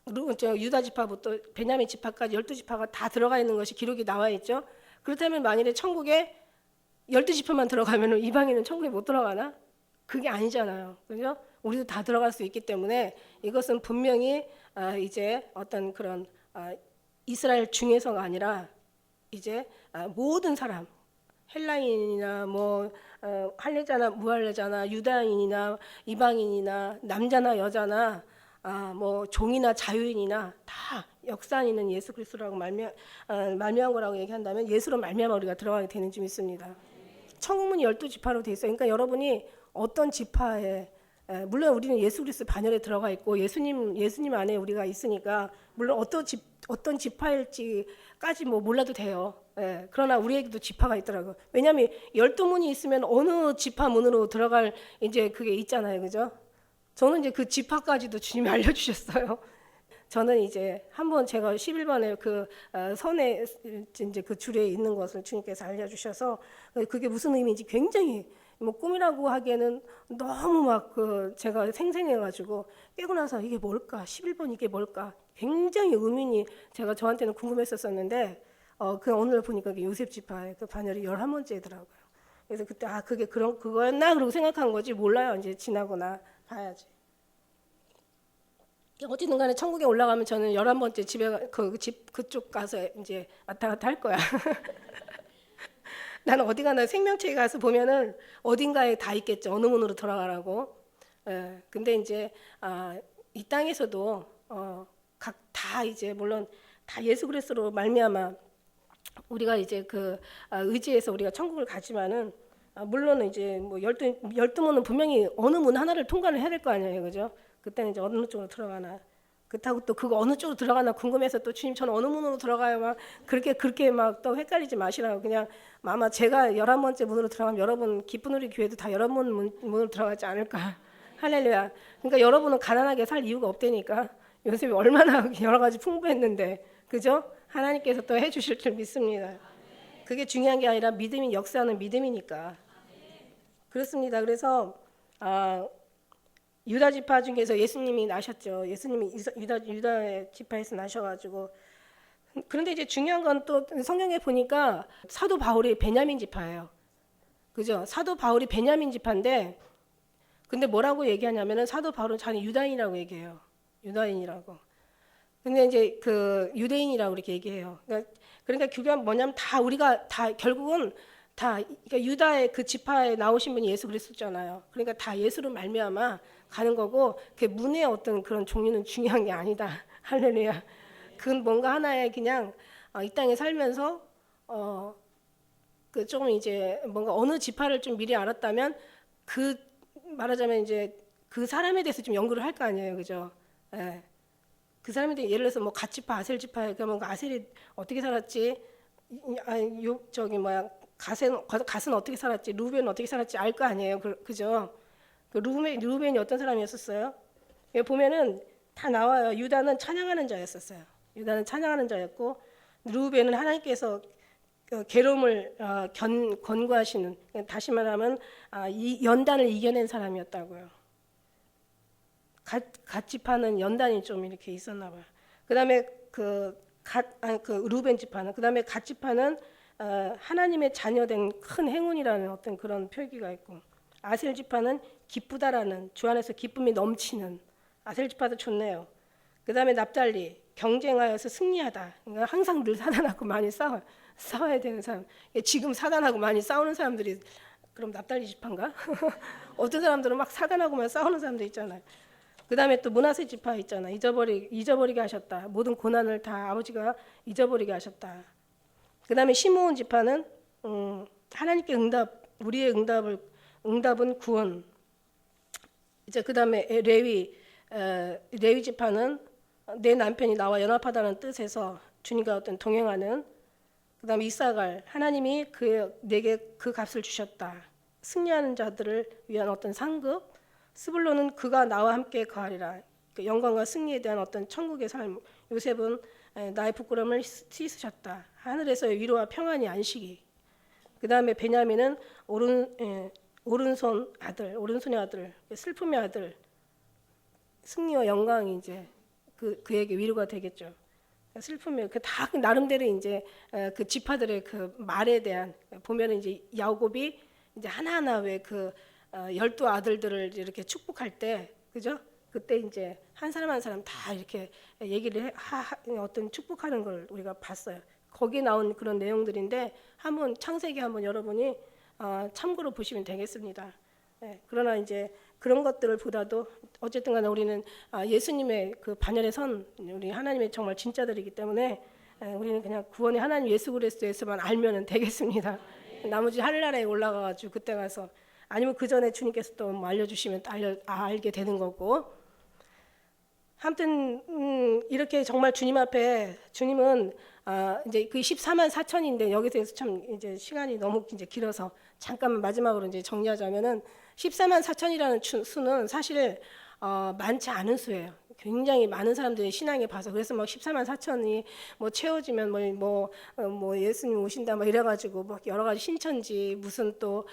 유다 지파부터 베냐민 지파까지 12지파가 다 들어가 있는 것이 기록이 나와 있죠. 그렇다면 만일에 천국에 12지파만 들어가면 이방인은 천국에 못 들어가나? 그게 아니잖아요. 그죠? 우리도 다 들어갈 수 있기 때문에 이것은 분명히 이제 어떤 그런 이스라엘 중에서가 아니라 이제 모든 사람 헬라인이나 뭐 할례자나 무할례자나 유다인이나 이방인이나 남자나 여자나 뭐 종이나 자유인이나 다 역사 있는 예수 그리스도라고 말미암은 거라고 얘기한다면 예수로 말미암아 우리가 들어가게 되는 줄 믿습니다. 천국문이 12지파로 돼 있어요. 그러니까 여러분이 어떤 지파에 물론 우리는 예수 그리스도 반열에 들어가 있고 예수님 안에 우리가 있으니까 물론 어떤 지파일지까지 뭐 몰라도 돼요. 그러나 우리에게도 지파가 있더라고요. 왜냐하면 12문이 있으면 어느 지파 문으로 들어갈 이제 그게 있잖아요, 그죠? 저는 이제 그 지파까지도 주님이 알려주셨어요. 저는 이제 한번 제가 11번에 그 선에 이제 그 줄에 있는 것을 주님께서 알려주셔서 그게 무슨 의미인지 굉장히 뭐 꿈이라고 하기에는 너무 막 그 제가 생생해가지고 깨고 나서 이게 뭘까? 11번 이게 뭘까? 굉장히 의문이 제가 저한테는 궁금했었었는데 그 오늘 보니까 요셉 지파의 그 반열이 11번째더라고요. 그래서 그때 그게 그거였나? 그러고 생각한 거지 몰라요. 이제 지나거나 봐야지. 어쨌든 간에 천국에 올라가면 저는 11번째 집에 그쪽 가서 이제 왔다 갔다 할 거야. 나는 어디 가나 생명체에 가서 보면은 어딘가에 다 있겠죠. 어느 문으로 돌아가라고. 근데 이제 이 땅에서도 각 다 이제 물론 다 예수 그리스도로 말미암아 우리가 이제 그 의지해서 우리가 천국을 가지만은 물론 이제 뭐 열두 문은 분명히 어느 문 하나를 통과를 해야 될 거 아니에요, 그죠? 그때는 이제 어느 쪽으로 들어가나 그렇다고 또 그거 어느 쪽으로 들어가나 궁금해서 또 주님 저는 어느 문으로 들어가요 막 그렇게 막 또 헷갈리지 마시라고 그냥 아마 제가 11번째 문으로 들어가면 여러분 기쁜 우리 교회도 다 11번 문으로 들어가지 않을까. 할렐루야. 그러니까 여러분은 가난하게 살 이유가 없다니까. 요셉이 얼마나 여러 가지 풍부했는데 그죠? 하나님께서 또 해주실 줄 믿습니다. 그게 중요한 게 아니라 믿음이 역사하는 믿음이니까. 그렇습니다. 그래서 유다 지파 중에서 예수님이 나셨죠. 예수님이 유다의 지파에서 나셔가지고 그런데 이제 중요한 건 또 성경에 보니까 사도 바울이 베냐민 지파예요. 그죠? 사도 바울이 베냐민 지파인데 근데 뭐라고 얘기하냐면은 사도 바울은 자기 유다인이라고 얘기해요. 유다인이라고. 근데 이제 그 유대인이라고 그렇게 얘기해요. 그러니까 그게 뭐냐면 다 우리가 다 결국은 다 그러니까 유다의 그 지파에 나오신 분이 예수 그리스도잖아요. 그러니까 다 예수로 말미암아 가는 거고 그 문의 어떤 그런 종류는 중요한 게 아니다. 할렐루야. 그건 뭔가 하나의 그냥 이 땅에 살면서 그 조금 이제 뭔가 어느 지파를 좀 미리 알았다면 그 말하자면 이제 그 사람에 대해서 좀 연구를 할 거 아니에요, 그죠? 예. 그 사람에 대해 예를 들어서 뭐 갓지파, 아셀지파 그러면 아셀이 어떻게 살았지? 저기 뭐야 갓은 어떻게 살았지? 루벤은 어떻게 살았지? 알 거 아니에요, 그죠? 그 루벤이 어떤 사람이었었어요? 여기 보면은 다 나와요. 유다는 찬양하는 자였었어요. 유다는 찬양하는 자였고 루벤은 하나님께서 괴로움을 권고하시는 다시 말하면 이 연단을 이겨낸 사람이었다고요. 갓지파는 연단이 좀 이렇게 있었나 봐요. 그다음에 그 루벤 지파는 그다음에 갓지파는 하나님의 자녀된 큰 행운이라는 어떤 그런 표기가 있고 아셀 지파는 기쁘다라는 주 안에서 기쁨이 넘치는 아셀 지파도 좋네요. 그다음에 납달리 경쟁하여서 승리하다. 그러니까 항상 늘 사단하고 많이 싸워야 되는 사람. 지금 사단하고 많이 싸우는 사람들이 그럼 납달리 지파인가? 어떤 사람들은 막 사단하고만 싸우는 사람들 있잖아요. 그다음에 또 므낫세 지파 있잖아. 잊어버리게 하셨다. 모든 고난을 다 아버지가 잊어버리게 하셨다. 그다음에 시므온 지파는 하나님께 우리의 응답은 구원. 이제 그다음에 레위 지파는 내 남편이 나와 연합하다는 뜻에서 주님과 어떤 동행하는. 그다음에 이사갈 하나님이 내게 그 값을 주셨다. 승리하는 자들을 위한 어떤 상급. 스불론은 그가 나와 함께 거하리라. 그 영광과 승리에 대한 어떤 천국의 삶. 요셉은 나의 부끄러움을 씻으셨다. 하늘에서의 위로와 평안이 안식이. 그 다음에 베냐민은 오른손의 아들, 슬픔의 아들, 승리와 영광이 이제 그에게 위로가 되겠죠. 슬픔이 다 나름대로 이제 그 지파들의 그 말에 대한 보면은 이제 야곱이 이제 하나하나 왜 그 12 아들들을 이렇게 축복할 때, 그죠? 그때 이제 한 사람 한 사람 다 이렇게 얘기를 어떤 축복하는 걸 우리가 봤어요. 거기에 나온 그런 내용들인데 한번 창세기 한번 여러분이 참고로 보시면 되겠습니다. 네, 그러나 이제 그런 것들을 보다도 어쨌든 간에 우리는 예수님의 그 반열에 선 우리 하나님의 정말 진짜들이기 때문에 우리는 그냥 구원의 하나님 예수 그리스도에서만 알면은 되겠습니다. 나머지 하늘나라에 올라가가지고 그때 가서 아니면 그 전에 주님께서 또 뭐 알려주시면 또 알게 되는 거고. 아무튼 이렇게 정말 주님 앞에 주님은 이제 그 14만 4천인데 여기서 참 이제 시간이 너무 이제 길어서 잠깐만 마지막으로 이제 정리하자면은 14만 4천이라는 수는 사실 많지 않은 수예요. 굉장히 많은 사람들이 신앙에 봐서 그래서 막 14만 4천이 뭐 채워지면 뭐 예수님 오신다 막 이래가지고 막 여러 가지 신천지 무슨 또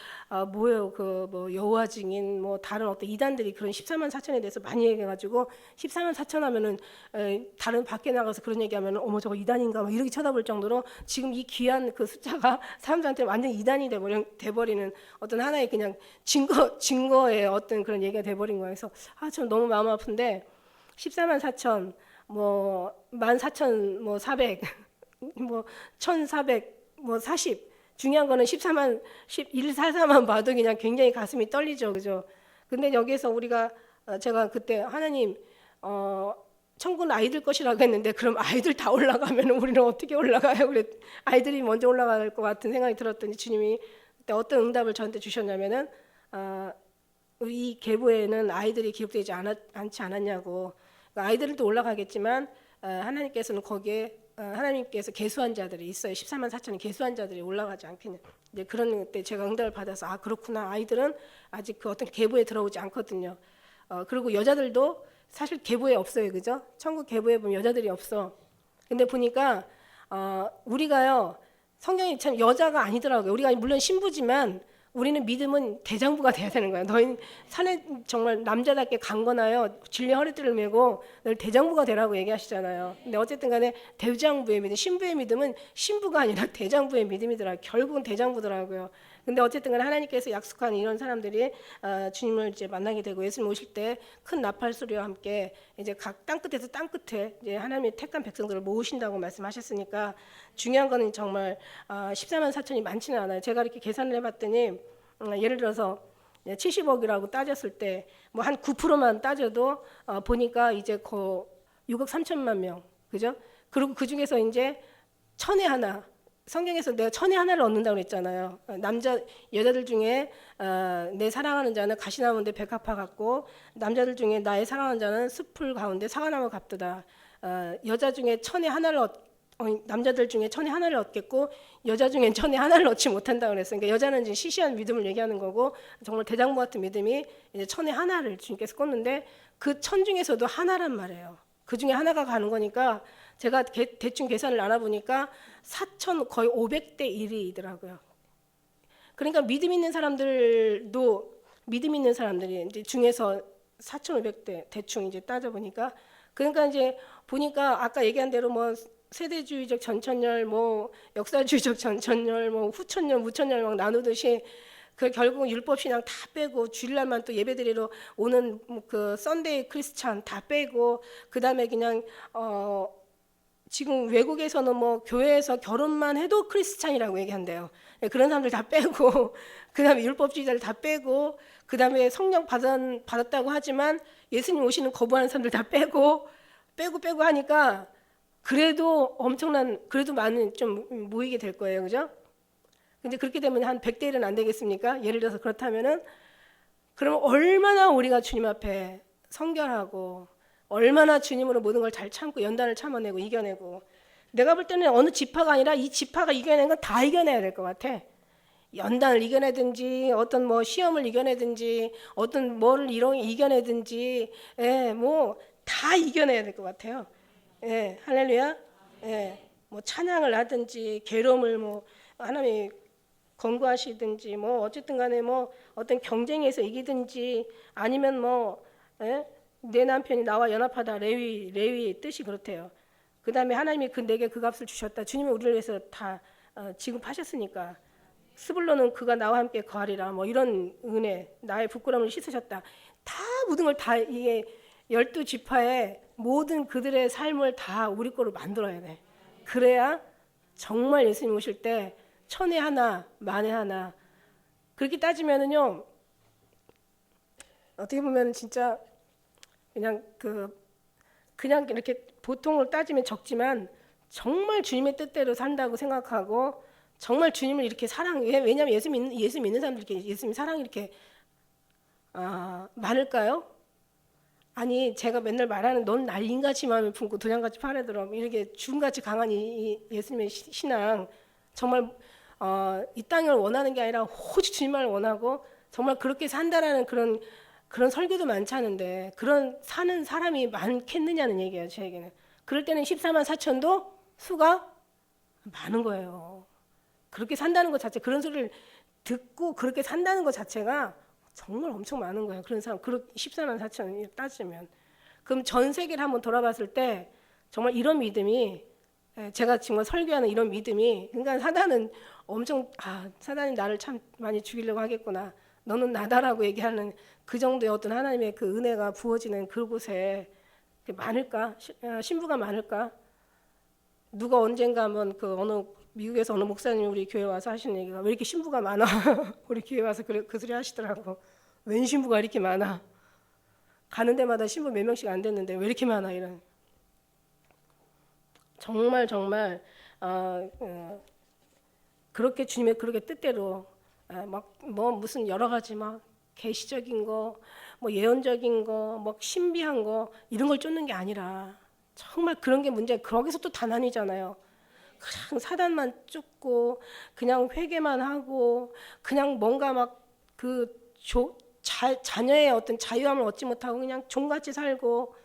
뭐예요 그 뭐 여호와 증인 뭐 다른 어떤 이단들이 그런 14만 4천에 대해서 많이 얘기해가지고 14만 4천 하면은 다른 밖에 나가서 그런 얘기하면은 어머 저거 이단인가 막 이렇게 쳐다볼 정도로 지금 이 귀한 그 숫자가 사람들한테 완전 이단이 돼버리는 어떤 하나의 그냥 증거의 어떤 그런 얘기가 돼버린 거예요. 그래서 참 너무 마음 아픈데 14만 4천 뭐 14,000 뭐 400 뭐 1,400 뭐 40 중요한 거는 14만 144만 봐도 그냥 굉장히 가슴이 떨리죠. 그죠? 근데 여기에서 우리가 제가 그때 하나님 천국은 아이들 것이라고 했는데 그럼 아이들 다 올라가면 우리는 어떻게 올라가요? 그래 아이들이 먼저 올라갈 것 같은 생각이 들었더니 주님이 그때 어떤 응답을 저한테 주셨냐면은 이 계보에는 아이들이 기록되지 않지 않았냐고. 그러니까 아이들도 올라가겠지만 하나님께서는 거기에 하나님께서 계수한 자들이 있어요. 14만 4천이 계수한 자들이 올라가지 않겠냐. 이제 그런 때 제가 응답을 받아서 그렇구나. 아이들은 아직 그 어떤 계보에 들어오지 않거든요. 그리고 여자들도 사실 계보에 없어요. 그죠? 천국 계보에 보면 여자들이 없어. 근데 보니까 우리가요. 성경이 참 여자가 아니더라고요. 우리가 물론 신부지만 우리는 믿음은 대장부가 돼야 되는 거야. 너희는 산에 정말 남자답게 강건하여 진리 허리띠를 메고 늘 대장부가 되라고 얘기하시잖아요. 근데 어쨌든 간에 대장부의 믿음, 신부의 믿음은 신부가 아니라 대장부의 믿음이더라. 결국은 대장부더라고요. 근데 어쨌든 간에 하나님께서 약속한 이런 사람들이 주님을 이제 만나게 되고 예수님 오실 때 큰 나팔 소리와 함께 이제 각 땅끝에서 땅끝에 이제 하나님의 택한 백성들을 모으신다고 말씀하셨으니까 중요한 거는 정말 14만 4천이 많지는 않아요. 제가 이렇게 계산을 해봤더니 예를 들어서 70억이라고 따졌을 때 뭐 한 9%만 따져도 보니까 이제 6억 3천만 명, 그죠? 그리고 그 중에서 이제 천에 하나. 성경에서 내가 천에 하나를 얻는다고 그랬잖아요. 여자들 중에 내 사랑하는 자는 가시나무인데 백합화 같고 남자들 중에 나의 사랑하는 자는 숲풀 가운데 사과나무 같도다. 여자 중에 천에 하나를 남자들 중에 천에 하나를 얻겠고 여자 중에 천에 하나를 얻지 못한다고 그랬어요. 그러니까 여자는 이제 시시한 믿음을 얘기하는 거고 정말 대장부 같은 믿음이 이제 천에 하나를 주님께서 꽂는데 그 천 중에서도 하나란 말이에요. 그 중에 하나가 가는 거니까 제가 대충 계산을 나눠보니까 4천 거의 500대 1이더라고요. 그러니까 믿음 있는 사람들이 이제 중에서 4,500대 대충 이제 따져보니까 그러니까 이제 보니까 아까 얘기한 대로 뭐 세대주의적 전천열, 뭐 역사주의적 전천열, 뭐 후천열, 무천열 막 나누듯이 그 결국은 율법신앙 다 빼고 주일날만 또 예배드리러 오는 그 썬데이 크리스찬 다 빼고 그 다음에 그냥 지금 외국에서는 뭐 교회에서 결혼만 해도 크리스찬이라고 얘기한대요. 그런 사람들 다 빼고 그 다음에 율법주의자를 다 빼고 그 다음에 성령 받았다고 하지만 예수님 오시는 거부하는 사람들 다 빼고 하니까 그래도 많은 좀 모이게 될 거예요. 그죠? 근데 그렇게 되면 한 100대 1은 안 되겠습니까? 예를 들어서 그렇다면은 그럼 얼마나 우리가 주님 앞에 성결하고 얼마나 주님으로 모든 걸 잘 참고 연단을 참아내고 이겨내고 내가 볼 때는 어느 지파가 아니라 이 지파가 이겨내는 건 다 이겨내야 될 것 같아. 연단을 이겨내든지 어떤 뭐 시험을 이겨내든지 어떤 뭐를 이겨내든지 뭐 다 이겨내야 될 것 같아요. 할렐루야. 뭐 찬양을 하든지 괴로움을 뭐 하나님이 권고하시든지 뭐 어쨌든 간에 뭐 어떤 경쟁에서 이기든지 아니면 뭐 내 남편이 나와 연합하다 레위의 뜻이 그렇대요. 그 다음에 하나님이 내게 그 값을 주셨다. 주님이 우리를 위해서 다 지급하셨으니까 스불로는 그가 나와 함께 거하리라 뭐 이런 은혜 나의 부끄러움을 씻으셨다. 다 모든 걸 다 이게 12지파의 모든 그들의 삶을 다 우리 거로 만들어야 돼. 그래야 정말 예수님 오실 때 천에 하나, 만에 하나. 그렇게 따지면은요, 어떻게 보면 진짜 그냥 이렇게 보통을 따지면 적지만 정말 주님의 뜻대로 산다고 생각하고 정말 주님을 이렇게 왜냐하면 예수 믿는 사람들 이렇게 예수님 사랑이 이렇게 많을까요? 아니 제가 맨날 말하는 넌 날린같이 마음을 품고 도장같이 팔에들어 이렇게 죽음같이 강한 이 예수님의 신앙 정말 이 땅을 원하는 게 아니라 오직 주님만을 원하고 정말 그렇게 산다라는 그런 설교도 많지 않은데 그런 사는 사람이 많겠느냐는 얘기예요. 저에게는. 그럴 때는 14만 4천도 수가 많은 거예요. 그렇게 산다는 것 자체, 그런 소리를 듣고 그렇게 산다는 것 자체가 정말 엄청 많은 거예요. 그런 사람, 14만 4천 따지면. 그럼 전 세계를 한번 돌아봤을 때 정말 이런 믿음이, 제가 지금 설교하는 이런 믿음이, 그러니까 사단은 엄청, 사단이 나를 참 많이 죽이려고 하겠구나. 너는 나다라고 얘기하는 그 정도의 어떤 하나님의 그 은혜가 부어지는 그곳에 많을까? 신부가 많을까? 누가 언젠가 한번 미국에서 어느 목사님이 우리 교회 와서 하시는 얘기가 왜 이렇게 신부가 많아? 우리 교회 와서 그 소리 하시더라고. 웬 신부가 이렇게 많아? 가는 데마다 신부 몇 명씩 안 됐는데 왜 이렇게 많아? 이런. 정말 그렇게 주님의 그렇게 뜻대로 무슨 여러 가지 계시적인 거, 예언적인 거, 신비한 거 이런 걸 쫓는 게 아니라 정말 그런 게 문제. 거기서 또 다난이잖아요. 그냥 사단만 쫓고 그냥 회개만 하고 그냥 뭔가 자녀의 어떤 자유함을 얻지 못하고 그냥 종같이 살고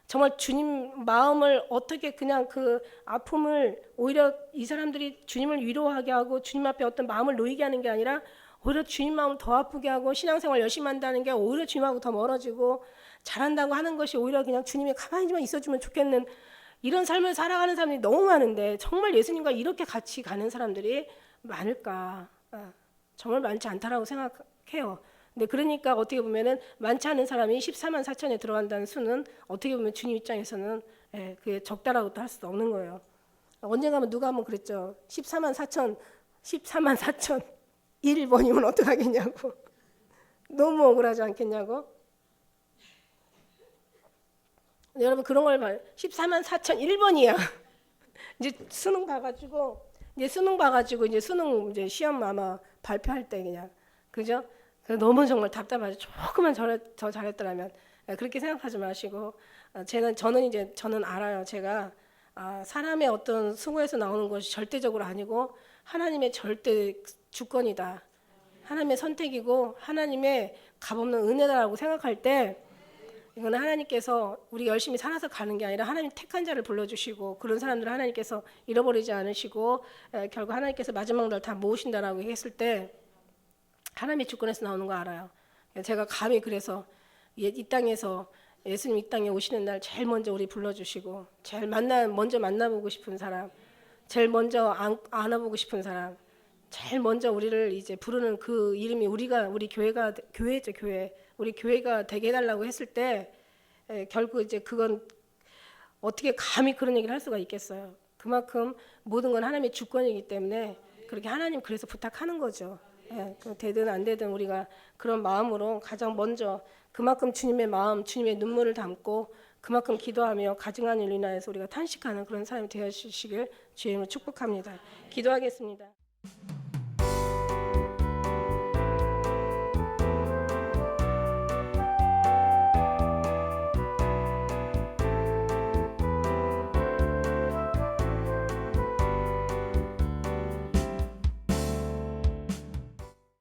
정말 주님 마음을 어떻게 그냥 그 아픔을 오히려 이 사람들이 주님을 위로하게 하고 주님 앞에 어떤 마음을 놓이게 하는 게 아니라 오히려 주님 마음을 더 아프게 하고 신앙생활 열심히 한다는 게 오히려 주님하고 더 멀어지고 잘한다고 하는 것이 오히려 그냥 주님이 가만히만 있어주면 좋겠는 이런 삶을 살아가는 사람들이 너무 많은데 정말 예수님과 이렇게 같이 가는 사람들이 많을까? 정말 많지 않다라고 생각해요. 근데 그러니까 어떻게 보면은 많지 않은 사람이 14만 4천에 들어간다는 수는 어떻게 보면 주님 입장에서는 그게 적다라고도 할 수도 없는 거예요. 언젠가 누가 한번 그랬죠. 14만 4천 1번이면 어떡하겠냐고. 너무 억울하지 않겠냐고. 여러분 그런 걸 봐요. 14만 4천 1번이야. 이제 수능 봐가지고 이제 수능 이제 시험 아마 발표할 때 그냥 그죠? 너무 정말 답답하죠. 조금만 더 잘했더라면 그렇게 생각하지 마시고 저는 알아요. 제가 사람의 어떤 수고에서 나오는 것이 절대적으로 아니고 하나님의 절대 주권이다. 하나님의 선택이고 하나님의 값없는 은혜다라고 생각할 때 이건 하나님께서 우리 열심히 살아서 가는 게 아니라 하나님 택한 자를 불러주시고 그런 사람들을 하나님께서 잃어버리지 않으시고 결국 하나님께서 마지막 날 다 모으신다라고 했을 때 하나님의 주권에서 나오는 거 알아요. 제가 감히 그래서 이 땅에서 예수님 이 땅에 오시는 날 제일 먼저 우리 불러주시고 제일 먼저 만나보고 싶은 사람, 제일 먼저 안아보고 싶은 사람, 제일 먼저 우리를 이제 부르는 그 이름이 우리 교회죠, 교회. 우리 교회가 되게 해달라고 했을 때 결국 이제 그건 어떻게 감히 그런 얘기를 할 수가 있겠어요. 그만큼 모든 건 하나님의 주권이기 때문에 그렇게 하나님 그래서 부탁하는 거죠. 되든 안 되든 우리가 그런 마음으로 가장 먼저 그만큼 주님의 마음, 주님의 눈물을 담고 그만큼 기도하며 가증한 일로 인하여서 우리가 탄식하는 그런 사람이 되어주시길 주의 이름으로 축복합니다. 기도하겠습니다.